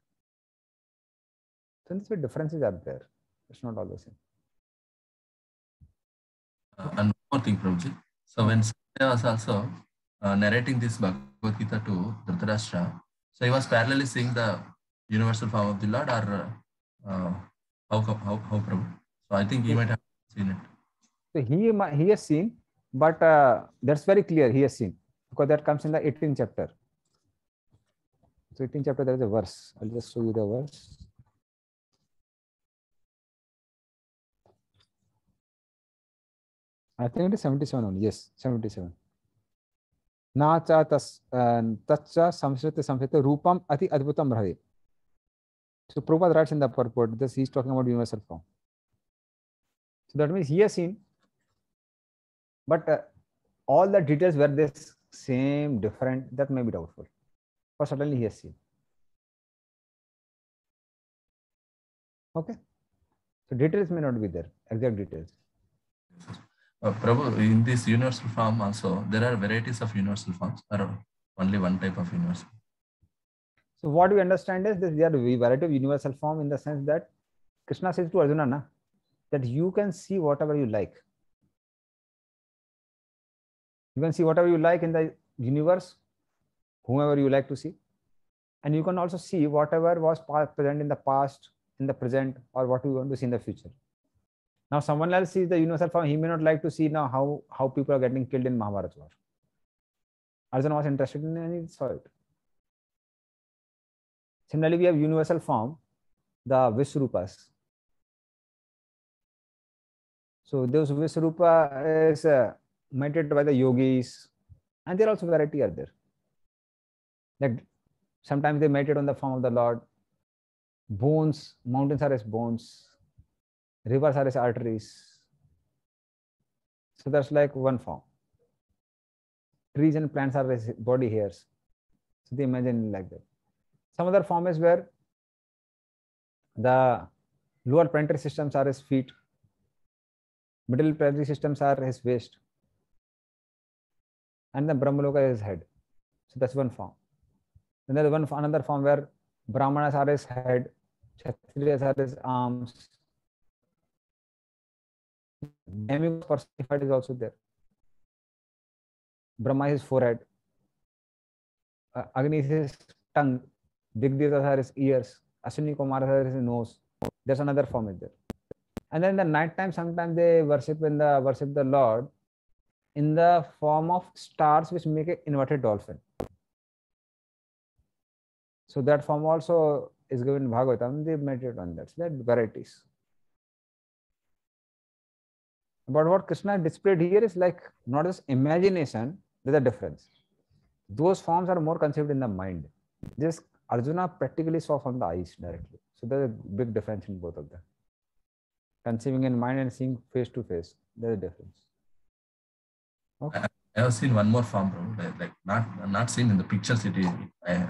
So in this way, differences are there. It's not all the same. And one more thing, Prabhuji. So when Satya was also narrating this Bhagavad Gita to Dhritarashtra, so he was parallelly seeing the universal form of the Lord, or how Prabhu? So I think he might have seen it. So he has seen, but that's very clear. He has seen, because that comes in the 18th chapter. So 18th chapter, there is a verse. I'll just show you the verse. I think it is 77 only. Yes, 77. Nacha tatcha samsrita rupam ati adbhutam bhave. So Prabhupada writes in the purport, this he's talking about universal form. So that means he has seen, but all the details were this same, different, that may be doubtful. But certainly he has seen. Okay. So details may not be there, exact details. Prabhu, in this universal form also, there are varieties of universal forms, or only one type of universal? So what we understand is that there are a variety of universal form, in the sense that Krishna says to Arjuna that you can see whatever you like. You can see whatever you like in the universe, whomever you like to see. And you can also see whatever was present in the past, in the present, or what you want to see in the future. Now, someone else sees the universal form, he may not like to see now how people are getting killed in Mahabharata war. Arjuna was interested in it and he saw it. Similarly, we have universal form, the Vishrupas. So those Vishrupa is meditated by the yogis, and there also variety are there. Like sometimes they meditate on the form of the Lord. Bones, mountains are as bones. Rivers are as arteries. So that's like one form. Trees and plants are as body hairs. So they imagine like that. Some other form is where the lower planetary systems are as feet, middle planetary systems are his waist, and the Brahmaloka is head. So that's one form. And there's another form where Brahmanas are his head, Kshatriyas are his arms. Demigod personified is also there. Brahma is his forehead, Agni is his tongue, Digdevatas are his ears, Ashwini Kumaras are his nose. There's another form is there. And then in the night time, sometimes they worship the Lord in the form of stars which make an inverted dolphin. So that form also is given in Bhagavatam. They meditate on that. So there are varieties. But what Krishna displayed here is like not just imagination, there's a difference. Those forms are more conceived in the mind. This Arjuna practically saw from the eyes directly. So there's a big difference in both of them. Conceiving in mind and seeing face to face, there's a difference. Okay. I have seen one more form, bro. Like not seen in the pictures. I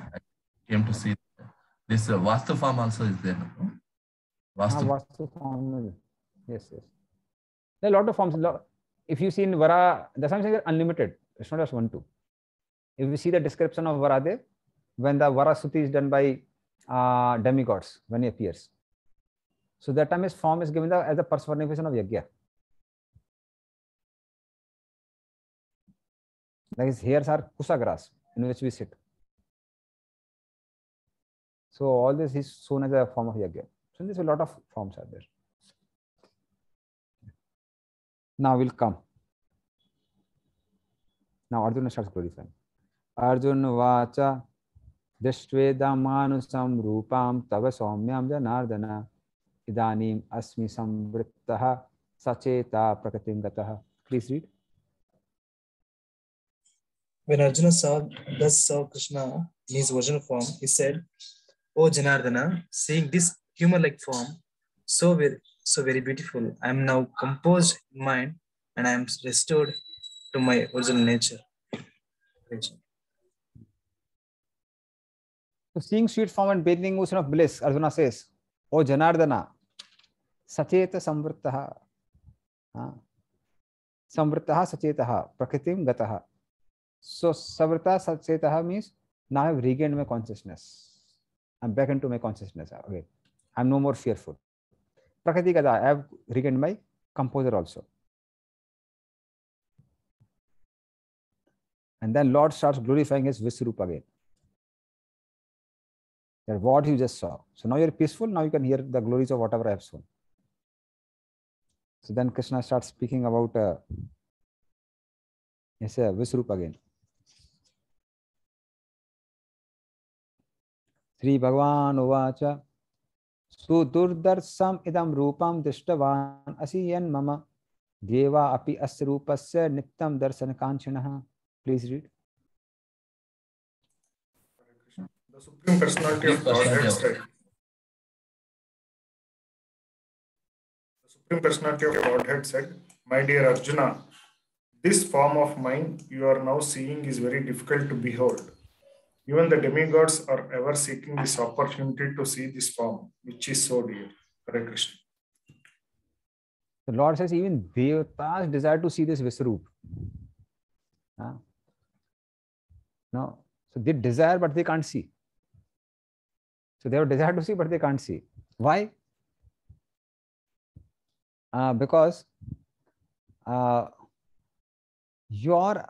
came to see this Vastu form also is there. No? Vastu form, yes. There are a lot of forms. If you see in Vara, the sometimes are unlimited. It's not just 1, 2. If you see the description of Varadev, when the Vara Stuti is done by demigods, when he appears. So that time his form is given as a personification of Yajna. Like his hairs are kusa grass in which we sit. So all this is shown as a form of Yajna. So there's a lot of forms are there. Now we'll come. Now Arjuna starts glorifying. Arjuna vacha dristveda manusam rupam tava saumyam janardana idanim asmi samvrittaha sacheta prakatim gataha. Please read. When Arjuna saw Krishna in his original form, he said, "O Janardana, seeing this human-like form, so very beautiful, I am now composed in mind and I am restored to my original nature." So seeing sweet form and bathing ocean of bliss, Arjuna says, O Janardana, Sacheta Samvrtaha, Samvrtaha Sachetaha, Prakritim Gataha. So Savrta Sachetaha means now I have regained my consciousness. I'm back into my consciousness. Okay. I'm no more fearful. Prakriti Gata, I have regained my composure also. And then Lord starts glorifying his Viswarupa again. That what you just saw. So now you're peaceful, now you can hear the glories of whatever I have shown. So then Krishna starts speaking about Viswarupa again. Sri Bhagavan Uvacha Sudurdarsam idam rupam dishtavan asiyan mama deva api asrupasya nittam darsana kanchanaha. Please read. The Supreme Personality of Godhead said, the Supreme Personality of Godhead said, my dear Arjuna, this form of mine you are now seeing is very difficult to behold. Even the demigods are ever seeking this opportunity to see this form, which is so dear. Hare Krishna. The Lord says even Devatas desire to see this Viswarup. No. So they desire but they can't see. So they have desire to see but they can't see. Why? Because your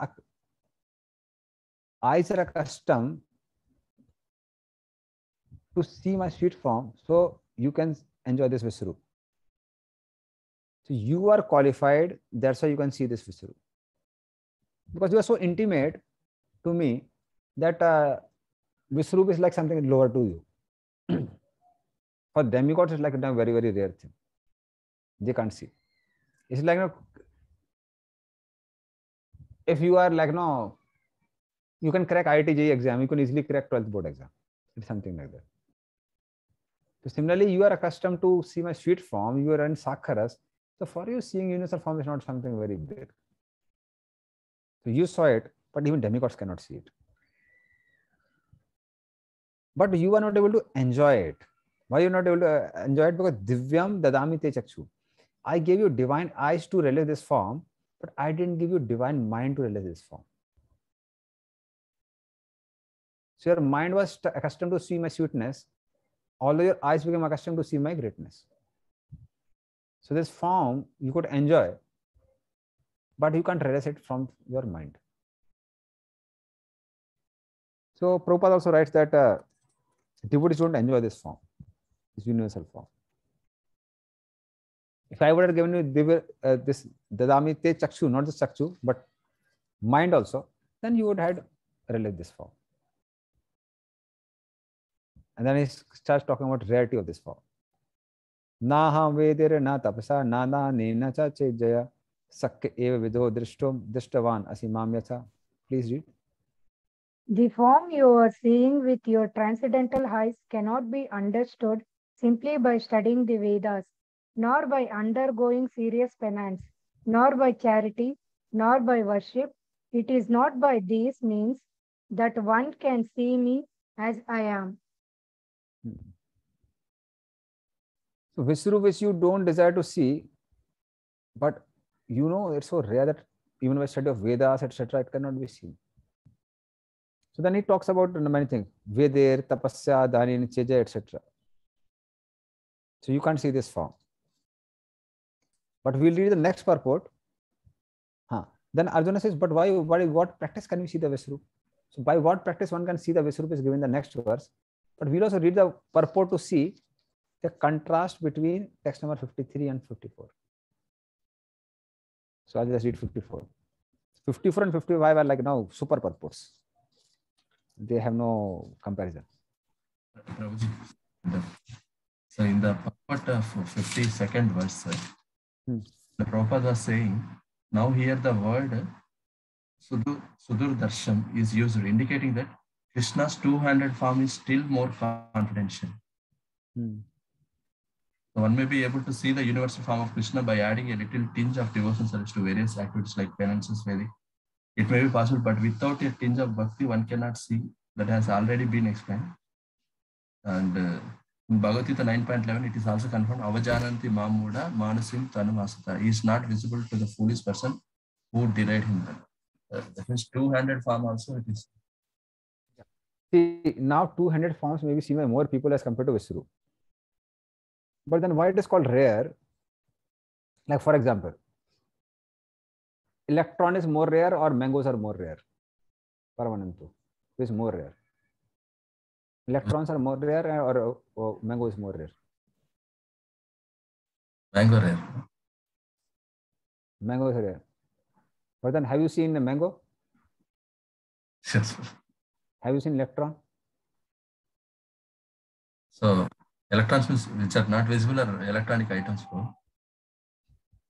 eyes are accustomed to see my sweet form, so you can enjoy this Viswarup. So you are qualified, that's why you can see this Viswarup. Because you are so intimate to me that Viswarup is like something lower to you. For demigods, it's like a very, very rare thing. They can't see. It's like, if you are like, you can crack IIT JEE exam, you can easily crack 12th board exam. It's something like that. So similarly, you are accustomed to see my sweet form, you are in Sakharas. So for you, seeing universal form is not something very big. So you saw it, but even demigods cannot see it. But you are not able to enjoy it. Why you are not able to enjoy it? Because Divyam Dadami Te Chakshu. I gave you divine eyes to realize this form, but I didn't give you divine mind to realize this form. So your mind was accustomed to see my sweetness, although your eyes became accustomed to see my greatness. So this form you could enjoy, but you can't realize it from your mind. So Prabhupada also writes that devotees don't enjoy this form, this universal form. If I would have given you this Dadami Te Chakshu, not just Chakshu, but mind also, then you would have realized this form. And then he starts talking about rarity of this form. Naha vedere na tapasa nada nena cha chejaya sakya eva vidho drishtavan asimam yatha. Please read. The form you are seeing with your transcendental eyes cannot be understood simply by studying the Vedas, nor by undergoing serious penance, nor by charity, nor by worship. It is not by these means that one can see me as I am. So Viswarup which you don't desire to see, but it's so rare that even by study of Vedas, etc., it cannot be seen. So then he talks about many things. Vedir, tapasya, dhanin, cheja, etc. So you can't see this form. But we'll read the next purport. Then Arjuna says, but why, what practice can we see the Viswarup? So by what practice one can see the Viswarup is given the next verse. But we'll also read the purport to see the contrast between text number 53 and 54. So I'll just read 54. 54 and 55 are like now super purports. They have no comparison. So in the purport of 52nd verse, the Prabhupada was saying, now here the word Sudur Darsham is used, indicating that Krishna's two-handed form is still more confidential. So one may be able to see the universal form of Krishna by adding a little tinge of devotion service to various activities like penances, Vedic. It may be possible, but without a tinge of bhakti, one cannot see. That has already been explained. And in Bhagavad Gita 9.11, it is also confirmed, Avajananti Mamuda Manasim Tanumasata. He is not visible to the foolish person who deride him. That means two-handed form also it is. See, now two-handed forms may be seen by more people as compared to Visru. But then why it is called rare? Like for example, electron is more rare or mangoes are more rare? Paramanantu. Who is more rare? Electrons are more rare or mango is more rare? Mango rare. Mango is rare. But then have you seen a mango? Yes. Have you seen electron? So electrons means which are not visible are electronic items. Bro.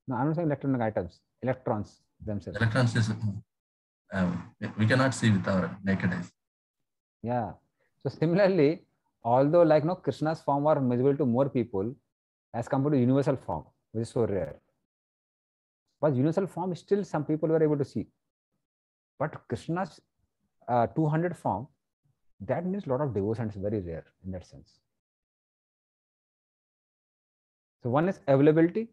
No, I'm not saying electronic items. Electrons themselves. Electrons is we cannot see with our naked eyes. Yeah. So similarly, although like Krishna's form are visible to more people as compared to universal form, which is so rare. But universal form still some people were able to see. But Krishna's 200 form, that needs a lot of devotion. It's very rare in that sense. So one is availability,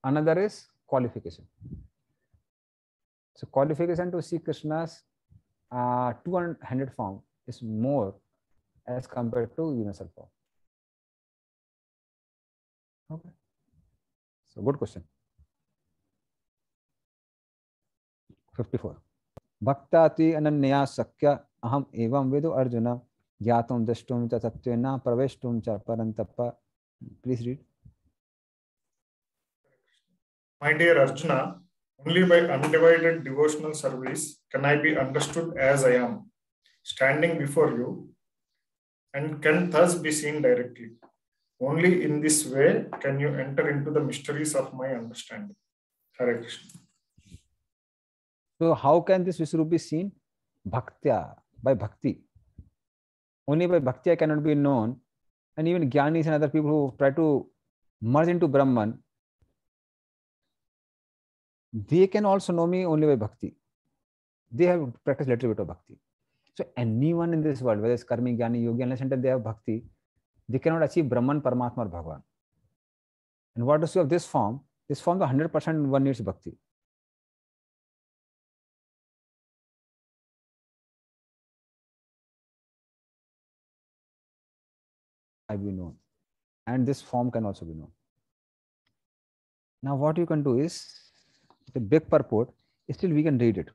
another is qualification. So qualification to see Krishna's 200 form is more as compared to universal form. Okay. So good question. 54. Bhaktati ananya sakya aham evam vedu arjuna gyatum dashtum cha tatvena praveshtum cha parantapa. Please read. My dear Arjuna, only by undivided devotional service can I be understood as I am, standing before you, and can thus be seen directly. Only in this way can you enter into the mysteries of my understanding. Hare Krishna. So how can this Vishwarup be seen? Bhaktya, by bhakti. Only by bhakti I cannot be known. And even Gyanis and other people who try to merge into Brahman, they can also know me only by bhakti. They have practiced a little bit of bhakti. So anyone in this world, whether it's karmi, jnani, yogi, unless until they have bhakti, they cannot achieve Brahman, Paramatma or Bhagavan. And what to say of this form? This form, the 100% one needs bhakti. I be known. And this form can also be known. Now what you can do is, the big purport, still we can read it.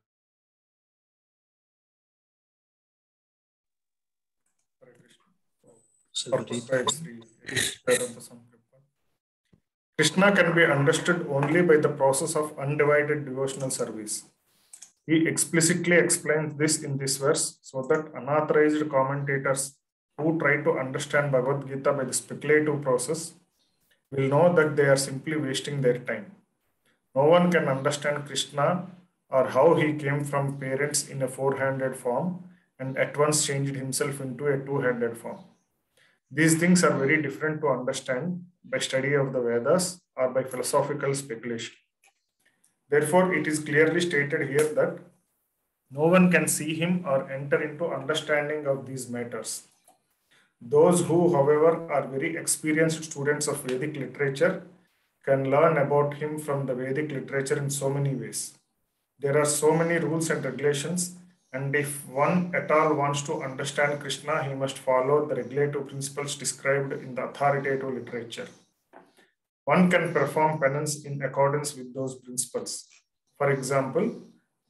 Krishna can be understood only by the process of undivided devotional service. He explicitly explains this in this verse so that unauthorized commentators who try to understand Bhagavad Gita by the speculative process will know that they are simply wasting their time. No one can understand Krishna or how he came from parents in a four-handed form and at once changed himself into a two-handed form. These things are very different to understand by study of the Vedas or by philosophical speculation. Therefore, it is clearly stated here that no one can see him or enter into understanding of these matters. Those who, however, are very experienced students of Vedic literature can learn about him from the Vedic literature in so many ways. There are so many rules and regulations, and if one at all wants to understand Krishna, he must follow the regulative principles described in the authoritative literature. One can perform penance in accordance with those principles. For example,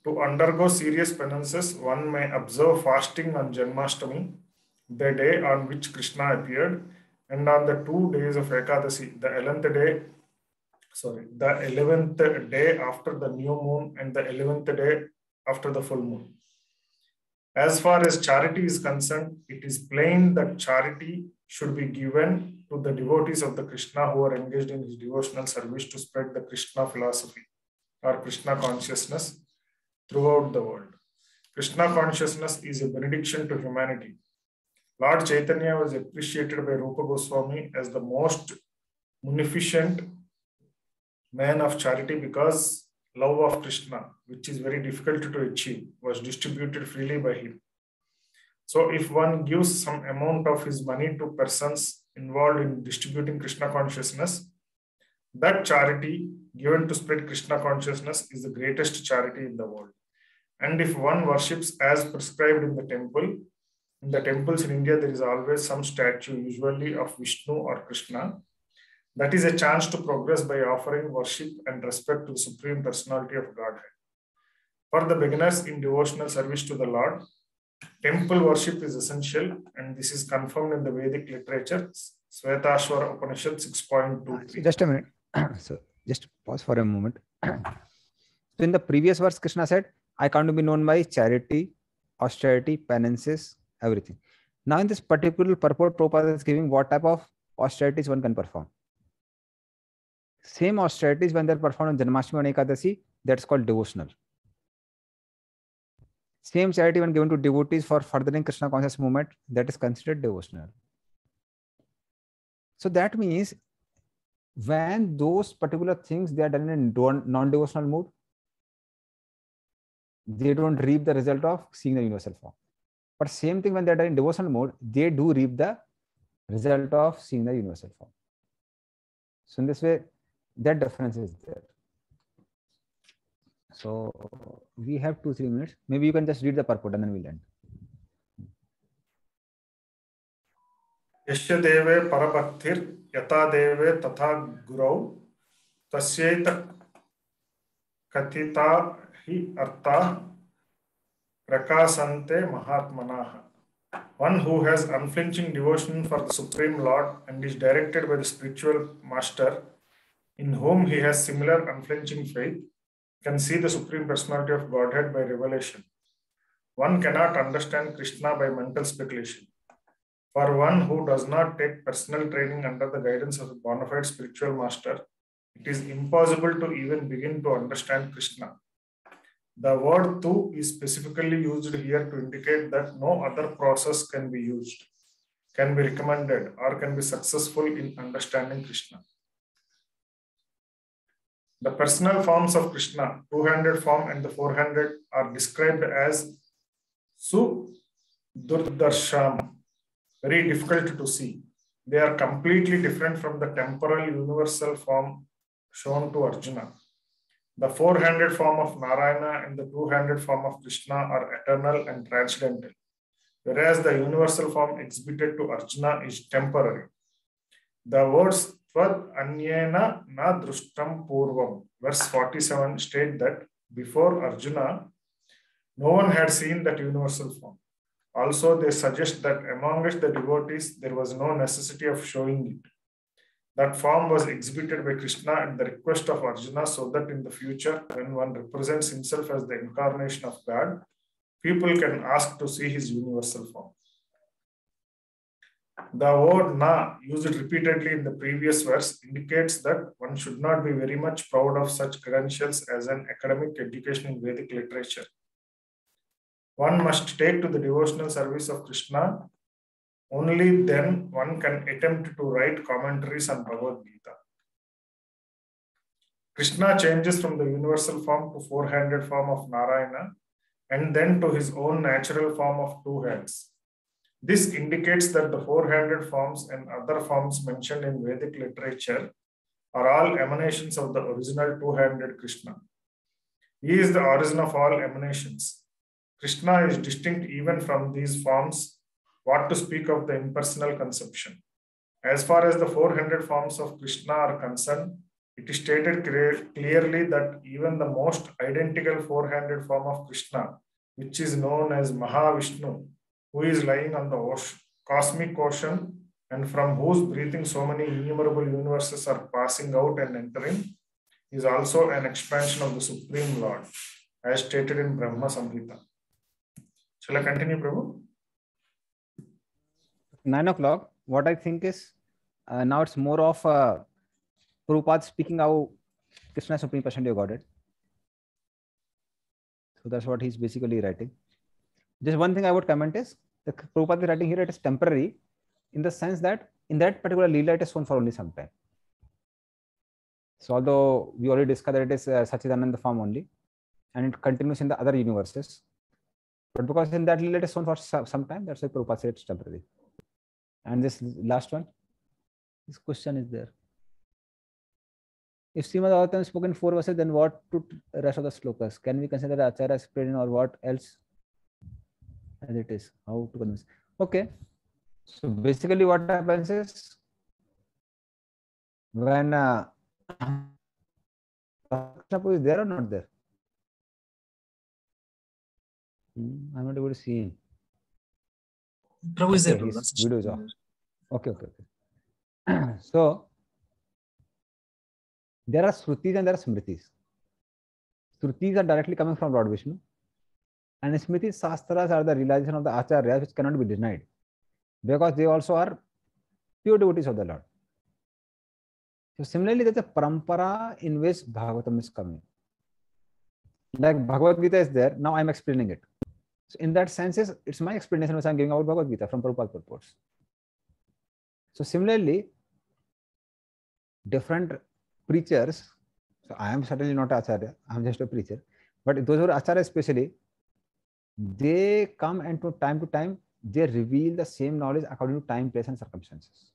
to undergo serious penances, one may observe fasting on Janmashtami, the day on which Krishna appeared, and on the 2 days of Ekadasi, the 11th day after the new moon and the 11th day after the full moon. As far as charity is concerned, it is plain that charity should be given to the devotees of the Krishna who are engaged in his devotional service to spread the Krishna philosophy or Krishna consciousness throughout the world. Krishna consciousness is a benediction to humanity. Lord Chaitanya was appreciated by Rupa Goswami as the most munificent man of charity because love of Krishna, which is very difficult to achieve, was distributed freely by him. So if one gives some amount of his money to persons involved in distributing Krishna consciousness, that charity given to spread Krishna consciousness is the greatest charity in the world. And if one worships as prescribed in the temples in India, there is always some statue, usually of Vishnu or Krishna. That is a chance to progress by offering worship and respect to the Supreme Personality of Godhead. For the beginners in devotional service to the Lord, temple worship is essential, and this is confirmed in the Vedic literature, Svetashwara Upanishad 6.23. Just a minute. So just pause for a moment. So in the previous verse, Krishna said, I come to be known by charity, austerity, penances, everything. Now in this particular purport, Prabhupada is giving what type of austerities one can perform. Same austerities when they're performed on Janmashtami and Ekadasi, that's called devotional. Same charity when given to devotees for furthering Krishna conscious movement, that is considered devotional. So that means when those particular things they are done in non-devotional mood, they don't reap the result of seeing the universal form. But same thing when they are done in devotional mode, they do reap the result of seeing the universal form. So in this way, that difference is there. So we have 2-3 minutes. Maybe you can just read the purport and then we'll end. Yasya deve parabhaktir yata deve tatha gurau tasyeta kathita hi artha prakasante mahatmanaha. One who has unflinching devotion for the Supreme Lord and is directed by the spiritual master, in whom he has similar unflinching faith, can see the Supreme Personality of Godhead by revelation. One cannot understand Krishna by mental speculation. For one who does not take personal training under the guidance of a bona fide spiritual master, it is impossible to even begin to understand Krishna. The word tu is specifically used here to indicate that no other process can be used, can be recommended, or can be successful in understanding Krishna. The personal forms of Krishna, two-handed form and the four-handed, are described as Sudurdarsham, very difficult to see. They are completely different from the temporal universal form shown to Arjuna. The four-handed form of Narayana and the two-handed form of Krishna are eternal and transcendental, whereas the universal form exhibited to Arjuna is temporary. The words Tvad Anyena Na Drushtam Purvam, verse 47, state that before Arjuna, no one had seen that universal form. Also, they suggest that amongst the devotees, there was no necessity of showing it. That form was exhibited by Krishna at the request of Arjuna so that in the future, when one represents himself as the incarnation of God, people can ask to see his universal form. The word na, used repeatedly in the previous verse, indicates that one should not be very much proud of such credentials as an academic education in Vedic literature. One must take to the devotional service of Krishna. Only then one can attempt to write commentaries on Bhagavad Gita. Krishna changes from the universal form to four-handed form of Narayana and then to his own natural form of two hands. This indicates that the four-handed forms and other forms mentioned in Vedic literature are all emanations of the original two-handed Krishna. He is the origin of all emanations. Krishna is distinct even from these forms, what to speak of the impersonal conception. As far as the four-handed forms of Krishna are concerned, it is stated clearly that even the most identical four-handed form of Krishna, which is known as Mahavishnu, who is lying on the cosmic ocean and from whose breathing so many innumerable universes are passing out and entering, is also an expansion of the Supreme Lord, as stated in Brahma Samhita. Shall I continue, Prabhu? 9 o'clock. What I think is, now it's more of Prabhupada speaking how Krishna is Supreme Personality of Godhead. So that's what he's basically writing. Just one thing I would comment is, the Prabhupada is writing here, it is temporary in the sense that in that particular Leela, it is shown for only some time. So although we already discussed that it is Sachidananda form only, and it continues in the other universes, But because in that lila it is shown for some time, that's why Prabhupada said it's temporary. And this last one, this question is there. If Srimad Bhagavatam is spoken 4 verses, then what to the rest of the slokas? Can we consider the Acharya explaining or what else as it is? How to convince? Okay. So basically what happens is when Prabhu is there or not there? I'm not able to see him. Prabhu is there. Okay, his video is off. Okay. So there are Shrutis and there are Smritis. Shrutis are directly coming from Lord Vishnu, and Smritis, Shastras are the realization of the Acharyas which cannot be denied because they also are pure devotees of the Lord. So similarly, there's a parampara in which Bhagavatam is coming. Like Bhagavad Gita is there, now I'm explaining it. So in that sense, it's my explanation which I'm giving about Bhagavad Gita from Prabhupada purports. So similarly, different preachers, so I am certainly not Acharya, I'm just a preacher, but those who are Acharya especially, they come and to time, they reveal the same knowledge according to time, place and circumstances.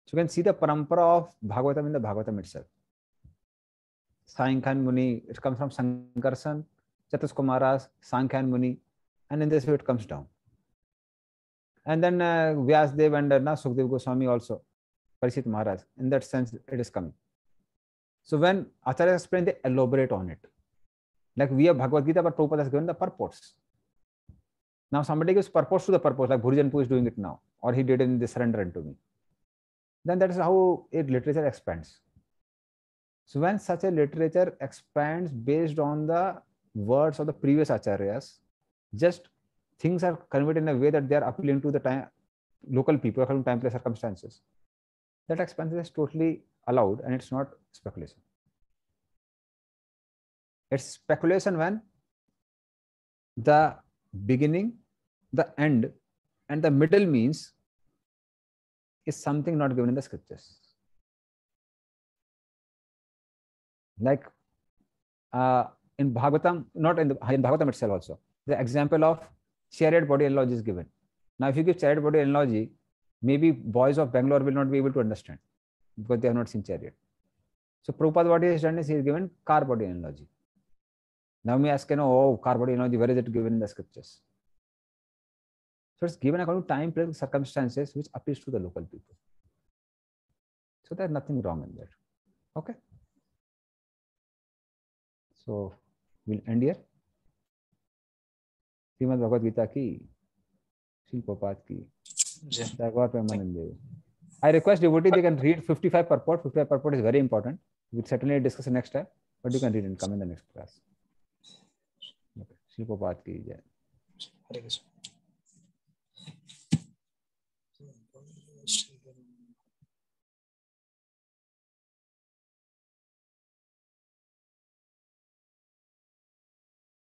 So you can see the parampara of Bhagavatam in the Bhagavatam itself. Sankhan Muni, it comes from Sankarsan, Chatuskumaras, Sankhan Muni, and in this way it comes down. And then Vyasdev and Sukdev Goswami also, Parishit Maharaj, in that sense it is coming. So when Acharyas explain, they elaborate on it. Like we have Bhagavad Gita, but Prabhupada has given the purports. Now somebody gives purports to the purport, like Bhurijanpu is doing it now, or he did in the Surrender Unto Me. Then that is how a literature expands. So when such a literature expands based on the words of the previous Acharyas, just things are conveyed in a way that they are appealing to the time, local people, according to time, place, circumstances. That expansion is totally allowed and it's not speculation. It's speculation when the beginning, the end, and the middle means is something not given in the scriptures. Like in Bhagavatam, not in Bhagavatam itself also, the example of chariot body analogy is given. Now, if you give chariot body analogy, maybe boys of Bangalore will not be able to understand because they have not seen chariot. So Prabhupada, what he has done is he has given car body analogy. Now we ask, car body analogy, where is it given in the scriptures? So it's given according to time, place, circumstances, which appeals to the local people. So there's nothing wrong in that. Okay. So we'll end here. Srimad Bhagavad Gita ki, Srila Prabhupada ki. I request devotees, they can read 55 purport. 55 purport is very important. We'll certainly discuss next time, but you can read and come in the next class. Okay. Srila Prabhupada ki jai.